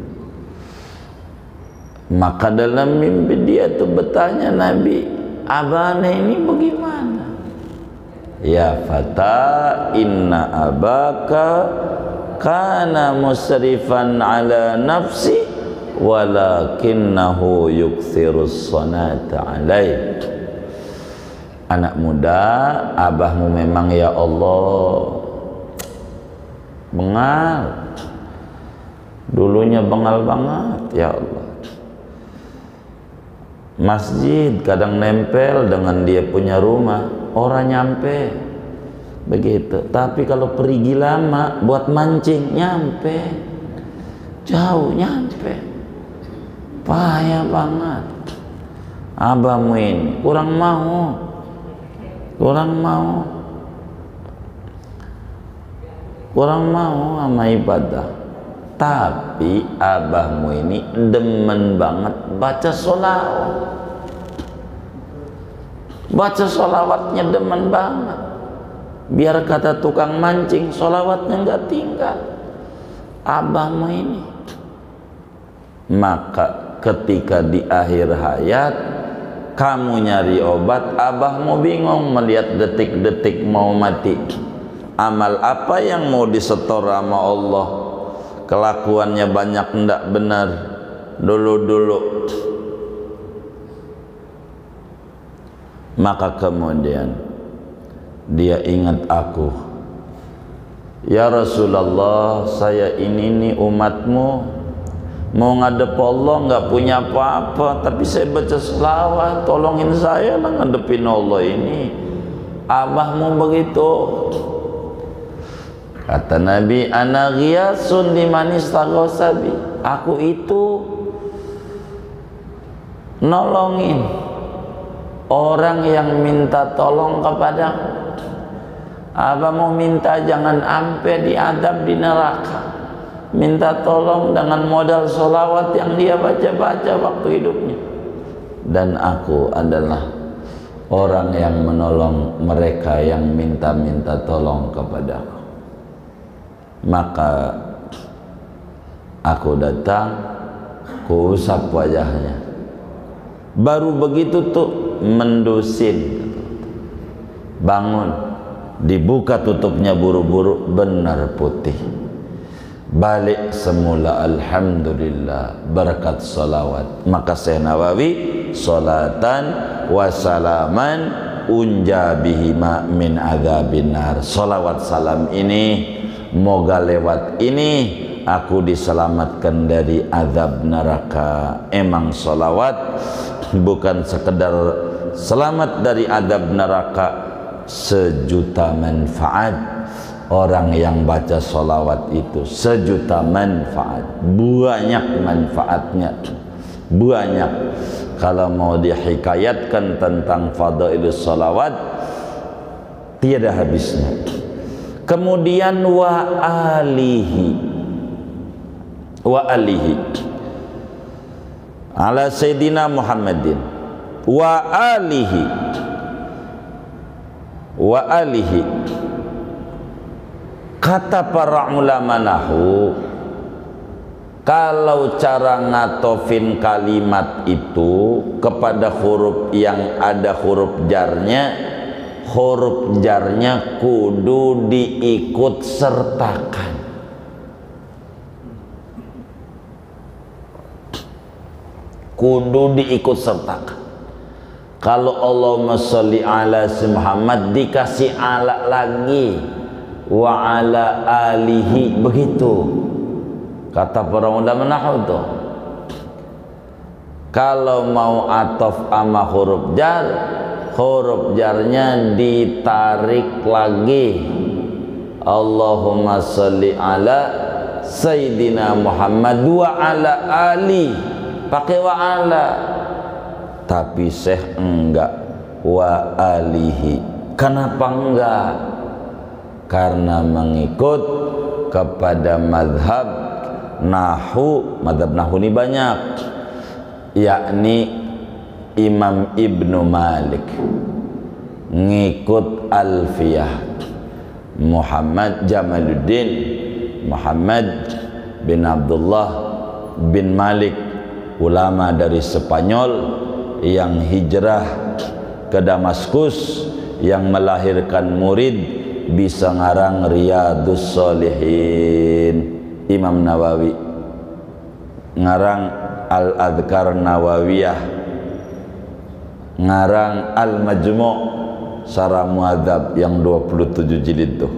Maka dalam mimpi dia tuh bertanya Nabi, abahnya ini bagaimana? Ya fata, inna abaka kana musrifan ala nafsi walakinnahu yukthirus salata alaih. Anak muda, abahmu memang ya Allah bengal, dulunya bengal banget ya Allah. Masjid kadang nempel dengan dia punya rumah, orang nyampe begitu. Tapi kalau pergi lama buat mancing, nyampe jauh, nyampe payah banget. Abahmu ini kurang mau sama ibadah. Tapi abahmu ini demen banget baca sholawat. Baca sholawatnya demen banget. Biar kata tukang mancing, sholawatnya nggak tinggal abahmu ini. Maka ketika di akhir hayat, kamu nyari obat, abahmu bingung melihat detik-detik mau mati. Amal apa yang mau disetor sama Allah? Kelakuannya banyak ndak benar dulu-dulu. Maka kemudian dia ingat aku, ya Rasulullah, saya ini umatmu, mau ngadep Allah nggak punya apa-apa, tapi saya baca selawat, tolongin saya lah ngadepin Allah ini. Abahmu begitu. Kata Nabi, ana ghiyasun liman istaghasabi, aku itu nolongin orang yang minta tolong kepadaku. Abahmu minta jangan ampe diadab di neraka, minta tolong dengan modal sholawat yang dia baca-baca waktu hidupnya. Dan aku adalah orang yang menolong mereka yang minta-minta tolong kepadaku. Maka aku datang, ku usap wajahnya. Baru begitu tuh mendusin, bangun, dibuka tutupnya buru-buru, benar putih. Balik semula, alhamdulillah, berkat salawat. Maka Syekh Nawawi, salatan wa salaman unja bihima min adzabin nar. Salawat salam ini, moga lewat ini aku diselamatkan dari azab neraka. Emang salawat bukan sekedar selamat dari azab neraka, sejuta manfaat. Orang yang baca salawat itu sejuta manfaat, banyak manfaatnya, banyak. Kalau mau dihikayatkan tentang fadailus salawat tiada habisnya. Kemudian wa alihi ala Sayyidina Muhammadin wa alihi. Kata para ulama nahwu, kalau cara ngatofin kalimat itu kepada huruf yang ada huruf jarnya kudu diikut sertakan. Kudu diikut sertakan. Kalau Allahumma sholli ala Muhammad dikasih ala lagi, wa ala alihi, begitu kata para ulama nahwu tuh. Kalau mau atof sama huruf jarnya ditarik lagi, Allahumma sholli ala Sayyidina Muhammad wa ala ali, pakai wa ala. Tapi Syekh enggak, wa alihi. Kenapa enggak? Karena mengikut kepada madhab nahwu. Madhab nahwu ini banyak, yakni Imam Ibnu Malik, ngikut Alfiyah Muhammad Jamaluddin Muhammad bin Abdullah bin Malik, ulama dari Spanyol yang hijrah ke Damaskus, yang melahirkan murid bisa ngarang Riyadus Shalihin. Imam Nawawi ngarang Al-Adhkar Nawawiyah, ngarang Al-Majmu' Syarah Muadzab yang 27 jilid tuh,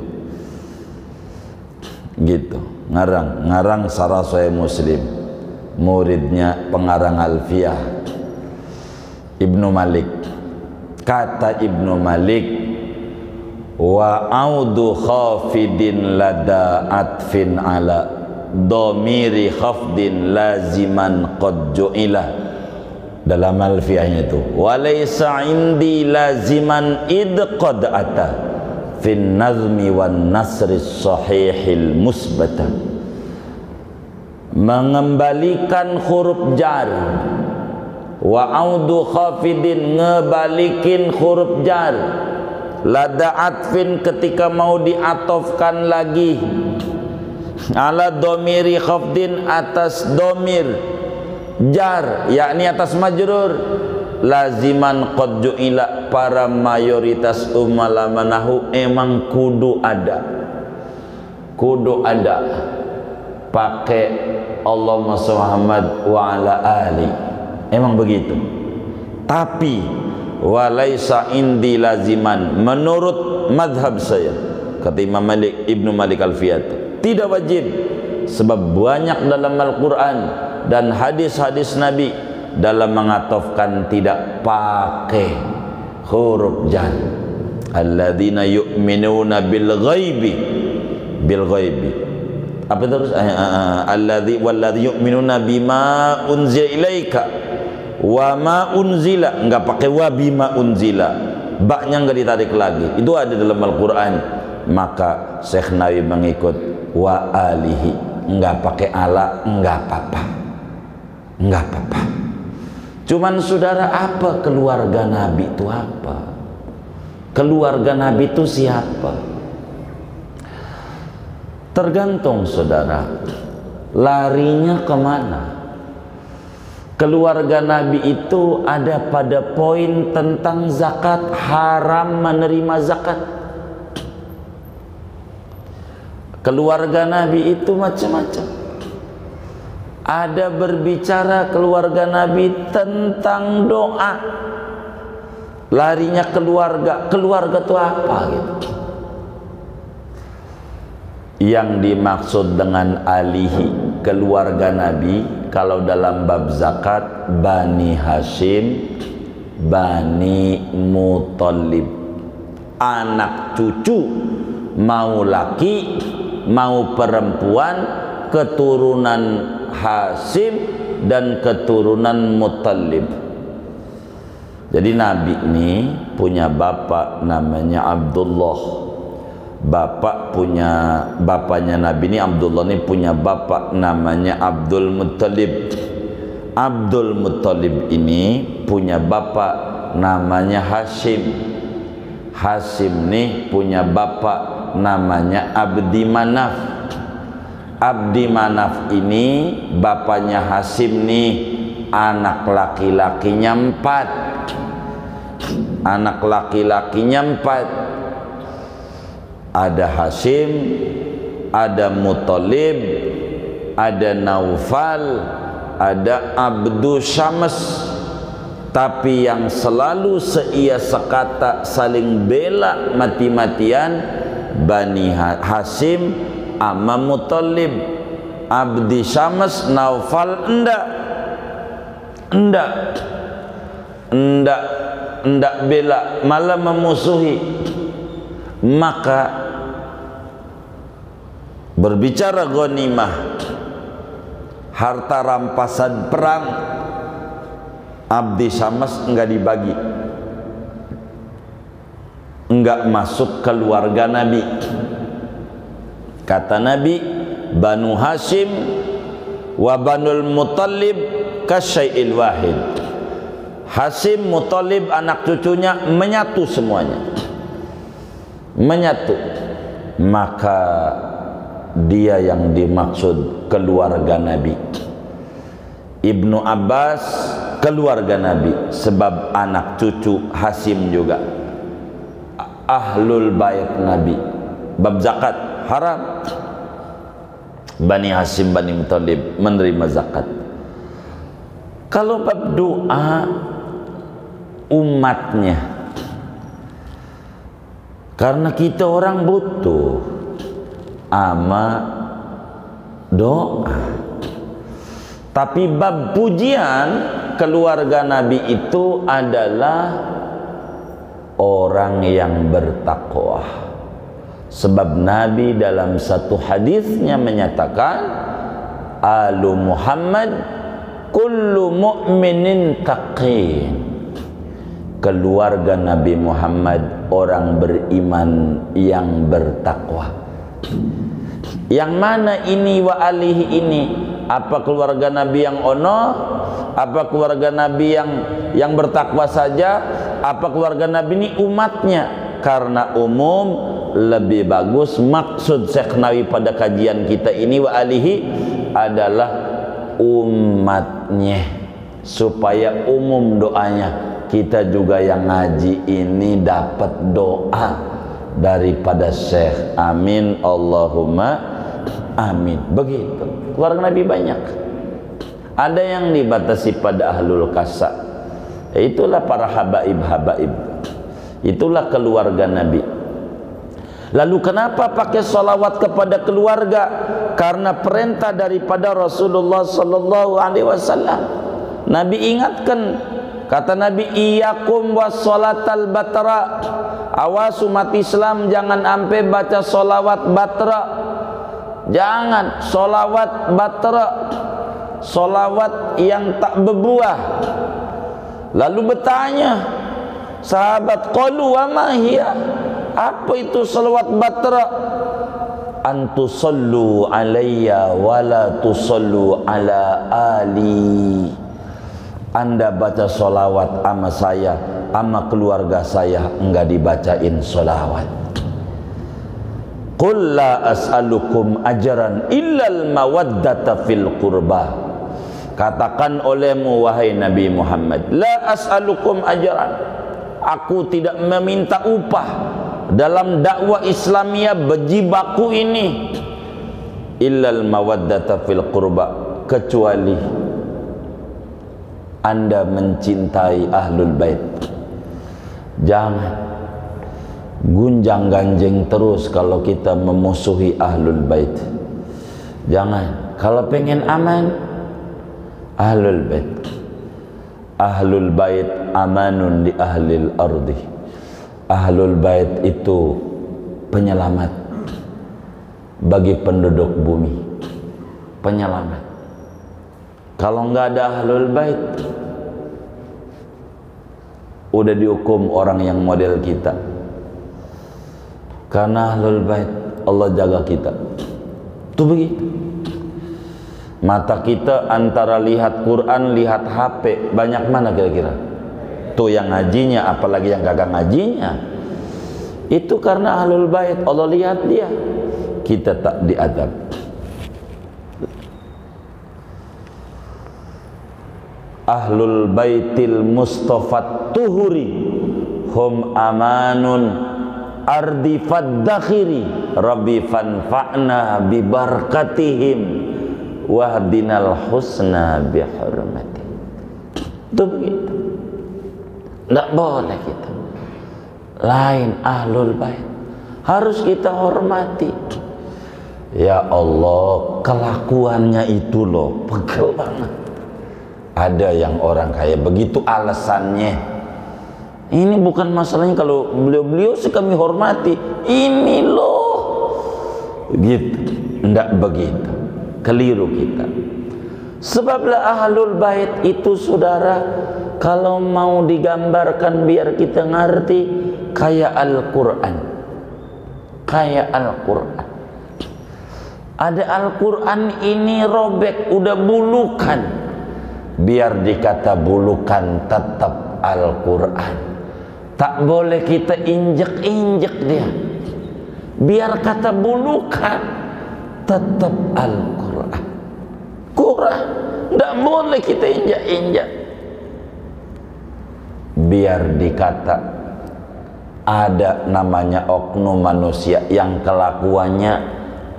gitu. Ngarang Syarah Sahih Muslim, muridnya pengarang Alfiyah Ibnu Malik. Kata Ibnu Malik, wa audu khafidin lada atfin ala domiri khafdin laziman qad ju'ila. Dalam alfiyahnya itu, walaysa indi laziman id qad ata fin nazmi wan nasri sahihil musbata. Mengembalikan huruf jar, wa audu khafidin, ngebalikin huruf jar, lada atfin ketika mau diatofkan lagi, ala domiri khafdin atas domir jar, yakni atas majrur, laziman qad ju'ila, para mayoritas ulama nahu emang kudu ada pakai Allahumma shalli Muhammad wa ala ali, emang begitu. Tapi walaisa indi laziman, menurut madhab saya, kata Imam Malik, Ibnu Malik Al-Fiyat, tidak wajib, sebab banyak dalam Al-Quran dan hadis-hadis Nabi dalam mengatofkan tidak pakai huruf jar. Alladzina yu'minuna bil ghaibi, apa terus? Walladzi yu'minuna bima unzila ilaika wa ma unzila, enggak pakai wa bima unzila, baknya enggak ditarik lagi, itu ada dalam Al-Quran. Maka Syekh Nawawi mengikut wa alihi, enggak pakai ala, enggak apa-apa. Cuman saudara, apa keluarga Nabi itu apa? Keluarga Nabi itu siapa? Tergantung saudara, larinya kemana. Keluarga Nabi itu ada pada poin tentang zakat, haram menerima zakat. Keluarga Nabi itu macam-macam. Ada berbicara keluarga Nabi tentang doa, larinya keluarga itu apa gitu. Yang dimaksud dengan alihi, keluarga Nabi, kalau dalam bab zakat, Bani Hashim, Bani Muthalib, anak cucu, mau laki mau perempuan, keturunan Hashim dan keturunan Muthalib. Jadi Nabi ini punya bapak namanya Abdullah. Bapaknya Nabi ini Abdullah ini punya bapak namanya Abdul Muthalib. Abdul Muthalib ini punya bapak namanya Hashim. Hashim nih punya bapak namanya Abdi Manaf. Abdi Manaf ini bapaknya Hashim nih, anak laki-lakinya 4. Anak laki-lakinya 4. Ada Hashim, ada Muthalib, ada Naufal, ada Abdu Syams. Tapi yang selalu seia sekata saling bela mati-matian, Bani Hashim ama Muthalib. Abdi Syams, Naufal enggak bela, malah memusuhi. Maka berbicara ghanimah, harta rampasan perang, Abdi Syams enggak dibagi, enggak masuk keluarga Nabi. Kata Nabi, Banu Hashim wa Banul Muthalib kasyai'il wahid. Hashim, Muthalib, anak cucunya menyatu semuanya, menyatu. Maka dia yang dimaksud keluarga Nabi. Ibnu Abbas keluarga Nabi, sebab anak cucu Hashim juga ahlul bait Nabi. Bab zakat haram, Bani Hashim, Bani Muthalib menerima zakat. Kalau bab doa, umatnya, karena kita orang butuh ama doa. Tapi bab pujian, keluarga Nabi itu adalah orang yang bertakwa. Sebab Nabi dalam satu hadisnya menyatakan, Alu Muhammad kullu mu'minin taqin. Keluarga Nabi Muhammad orang beriman yang bertakwa. Yang mana ini wa alihi ini? Apa keluarga Nabi yang ono? Apa keluarga Nabi yang bertakwa saja? Apa keluarga Nabi ini umatnya? Karena umum lebih bagus. Maksud Syekh Nawawi pada kajian kita ini wa alihi adalah umatnya. supaya umum doanya. Kita juga yang ngaji ini dapat doa daripada Syekh. Amin Allahumma amin. Begitu. Keluarga Nabi banyak. Ada yang dibatasi pada ahlul kasa. Itulah para habaib-habaib. Itulah keluarga Nabi. Lalu kenapa pakai salawat kepada keluarga? Karena perintah daripada Rasulullah sallallahu alaihi wasallam. Nabi ingatkan, kata Nabi, iyyakum wassalatal batra. Awas umat Islam, jangan sampai baca salawat batra. Jangan salawat batra, salawat yang tak berbuah. Lalu bertanya sahabat, qalu wa ma hiya? Apa itu salawat batra? Antusallu alayya wala tusallu ala ali. Anda baca salawat sama saya, sama keluarga saya, enggak dibacain salawat. Qul la as'alukum ajran illal mawaddata fil qurbah. Katakan olehmu wahai Nabi Muhammad, la as'alukum ajran, aku tidak meminta upah dalam dakwah Islamiyah berjibaku ini, illal mawaddata fil qurba, kecuali Anda mencintai ahlul bait. Jangan gunjang-ganjing terus kalau kita memusuhi ahlul bait. Jangan. Kalau pengen aman, ahlul bait. Ahlul bait amanun li ahlil ardi. Ahlul bait itu penyelamat bagi penduduk bumi. Penyelamat. Kalau nggak ada ahlul bait, udah dihukum orang yang model kita. Karena ahlul bait Allah jaga kita. Itu begitu. Mata kita antara lihat Quran, lihat HP, banyak mana kira-kira? Tuh yang ngajinya, apalagi yang kagak ngajinya. Itu karena ahlul bait, Allah lihat dia. Kita tak diadab. Ahlul baitil mustafat tuhuri hum amanun ardi faddakhiri rabbi fanfa'na bibarakatihim wahdinal husna bihurmati. Itu begitu. Tidak boleh kita lain ahlul bait, harus kita hormati. Ya Allah, kelakuannya itu loh pegel banget. Ada yang orang kayak begitu alasannya. Ini bukan masalahnya kalau beliau-beliau sih kami hormati. Ini loh gitu. Tidak begitu. Keliru kita. Sebablah ahlul bait itu saudara, kalau mau digambarkan biar kita ngerti, kayak Al-Quran. Kayak Al-Quran. Ada Al-Quran ini robek, udah bulukan. Biar dikata bulukan tetap Al-Quran. Tak boleh kita injek-injek dia. Biar kata bulukan tetap Al-Quran. Quran tidak boleh kita injak-injak. Biar dikata ada namanya oknum manusia yang kelakuannya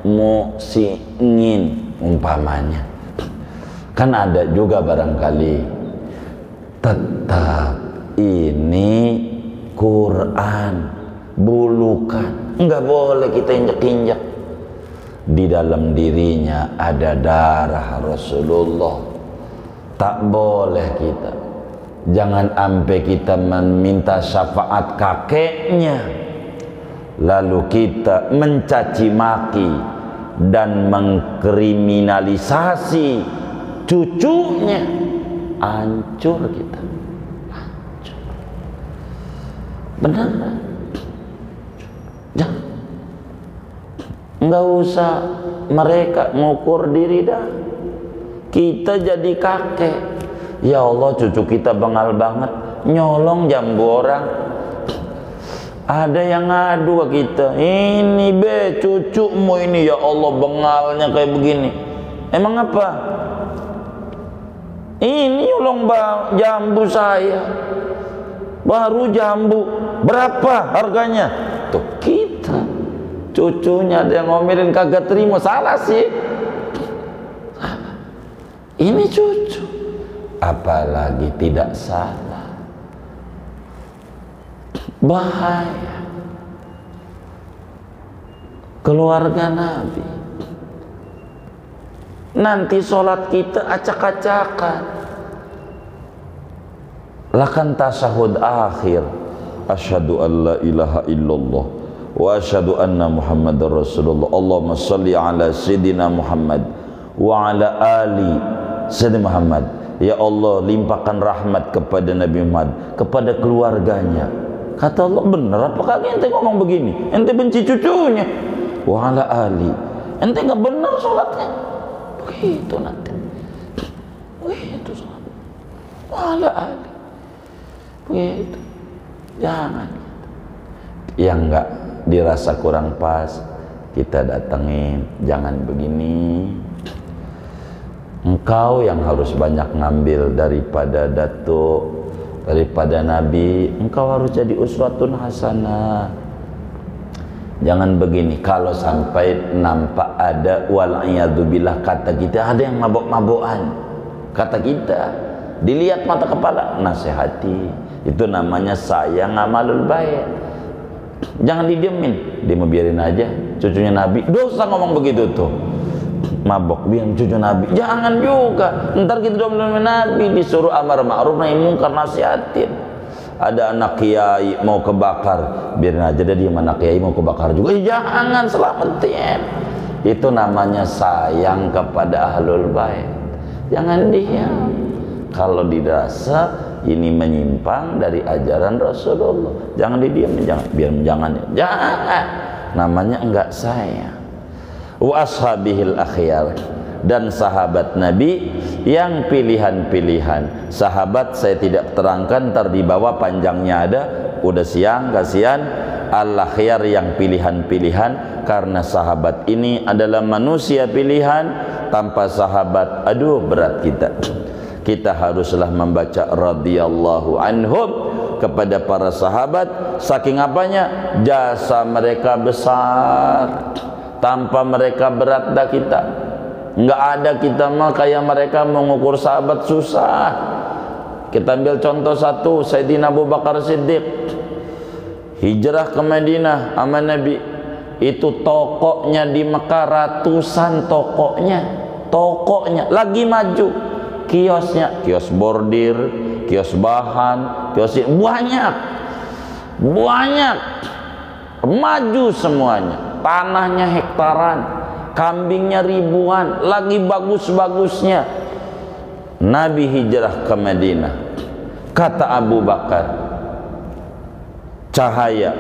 musingin umpamanya. Kan ada juga barangkali, tetap ini Quran bulukan, enggak boleh kita injek-injek. Di dalam dirinya ada darah Rasulullah, tak boleh kita. Jangan sampai kita meminta syafaat kakeknya lalu kita mencaci maki dan mengkriminalisasi cucunya. Hancur kita, hancur. Benar? Jangan. Enggak usah mereka ngukur diri dah. Kita jadi kakek. Ya Allah, cucu kita bengal banget, nyolong jambu orang. Ada yang ngadu ke kita, ini be cucumu ini, ya Allah bengalnya kayak begini. Emang apa? Ini ulung jambu saya, baru jambu, berapa harganya? Tuh kita, cucunya ada yang ngomelin kagak terima, salah sih. Ini cucu, apalagi tidak salah, bahaya. Keluarga Nabi, nanti sholat kita acak-acakan. Lakan tasyahud akhir, asyhadu an la ilaha illallah wa asyhadu anna muhammadar rasulullah, Allahumma sholli ala sayyidina Muhammad wa ala ali sayyidina Muhammad. Ya Allah, limpahkan rahmat kepada Nabi Muhammad, kepada keluarganya. Kata Allah, bener apa kagak ente ngomong begini? Ente benci cucunya. Wa ala ali, ente nggak bener sholatnya. Begitu nanti, begitu sholat. Wa ala ali, begitu. Jangan. Yang nggak dirasa kurang pas, kita datengin. Jangan begini. Engkau yang harus banyak ngambil daripada datuk, daripada Nabi. Engkau harus jadi uswatun hasanah. Jangan begini. Kalau sampai nampak ada wal'iyadzubillah, kata kita ada yang mabok-mabokan, kata kita dilihat mata kepala, nasihati. Itu namanya sayang amalul baik. Jangan didiemin, dia mau biarin aja, cucunya Nabi. Dosa ngomong begitu tuh, mabok biar cucu Nabi. Jangan juga, ntar kita domelin Nabi, disuruh amar ma'ruf nahi mungkar, nasihatin. Ada anak kiai mau kebakar, biarin aja deh, dia anak kiai mau kebakar juga. Jangan, selamatin. Itu namanya sayang kepada ahlul bait. Jangan diam. Kalau dirasa ini menyimpang dari ajaran Rasulullah, jangan didiam, jangan. Namanya enggak sayang. Wa ashabihil akhyar, dan sahabat Nabi yang pilihan-pilihan. Sahabat saya tidak terangkan, ntar di bawah panjangnya ada, udah siang, kasihan. Al-akhyar yang pilihan-pilihan, karena sahabat ini adalah manusia pilihan. Tanpa sahabat, aduh berat kita. Kita haruslah membaca radhiyallahu anhum kepada para sahabat. Saking apanya? Jasa mereka besar. Tanpa mereka berat dah kita. Nggak ada kita mah kayak mereka mengukur sahabat, susah. Kita ambil contoh satu, Sayyidina Abu Bakar Siddiq hijrah ke Madinah sama Nabi. Itu tokonya di Mekah ratusan, tokonya lagi maju, kiosnya, kios bordir, kios bahan, kios banyak maju semuanya. Tanahnya hektaran, kambingnya ribuan, lagi bagus-bagusnya. Nabi hijrah ke Madinah. Kata Abu Bakar, cahaya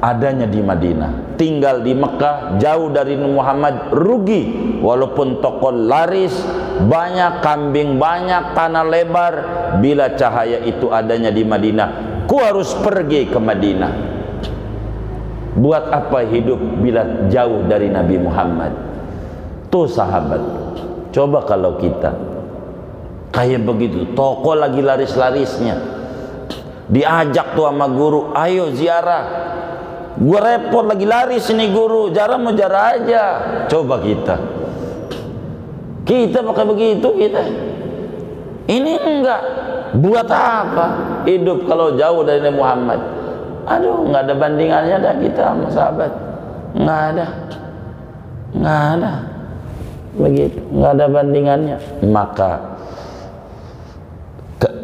adanya di Madinah. Tinggal di Mekah jauh dari Muhammad rugi. Walaupun toko laris, banyak kambing, banyak tanah lebar, bila cahaya itu adanya di Madinah, ku harus pergi ke Madinah. Buat apa hidup bila jauh dari Nabi Muhammad? Tuh sahabat, coba kalau kita kayak begitu, toko lagi laris-larisnya, diajak tuh sama guru, ayo ziarah. Gua repot lagi laris ini guru, jarang mau jarah aja. Coba kita pakai begitu kita. Ini enggak. Buat apa hidup kalau jauh dari Nabi Muhammad? Aduh, nggak ada bandingannya dah kita sama sahabat. Nggak ada begitu, nggak ada bandingannya. Maka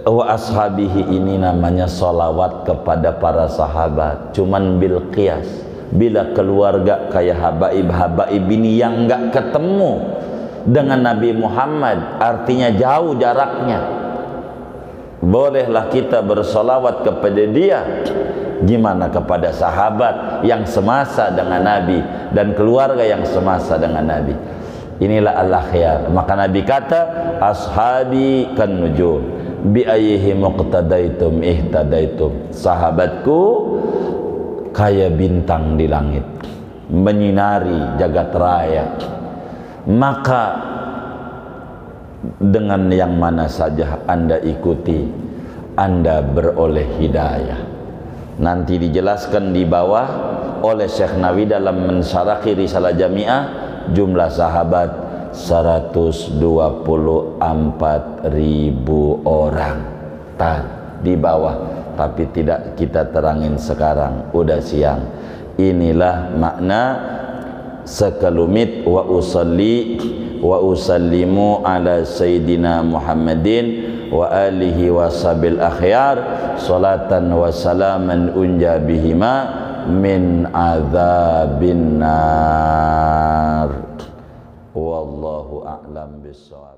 wa ashabihi ini namanya sholawat kepada para sahabat. Cuman bil qiyas, bila keluarga kayak habaib ini yang nggak ketemu dengan Nabi Muhammad, artinya jauh jaraknya, bolehlah kita bersolawat kepada dia. Gimana kepada sahabat yang semasa dengan Nabi dan keluarga yang semasa dengan Nabi? Inilah al-akhyar. Maka Nabi kata, ashabi kan nujum bi ayyihi muqtadaitum ihtadaitum. Sahabatku kayak bintang di langit, menyinari jagat raya. Maka dengan yang mana saja Anda ikuti, Anda beroleh hidayah. Nanti dijelaskan di bawah oleh Syekh Nawawi dalam mensyarahi Risalah Jami'ah, jumlah sahabat 124.000 orang. Di bawah, tapi tidak kita terangin sekarang, udah siang. Inilah makna sekelumit wa usalli wa usallimu ala sayyidina Muhammadin wa alihi wa sabil akhyar salatan wa salaman unja bihima min azabin nar. Wallahu a'lam bissawab.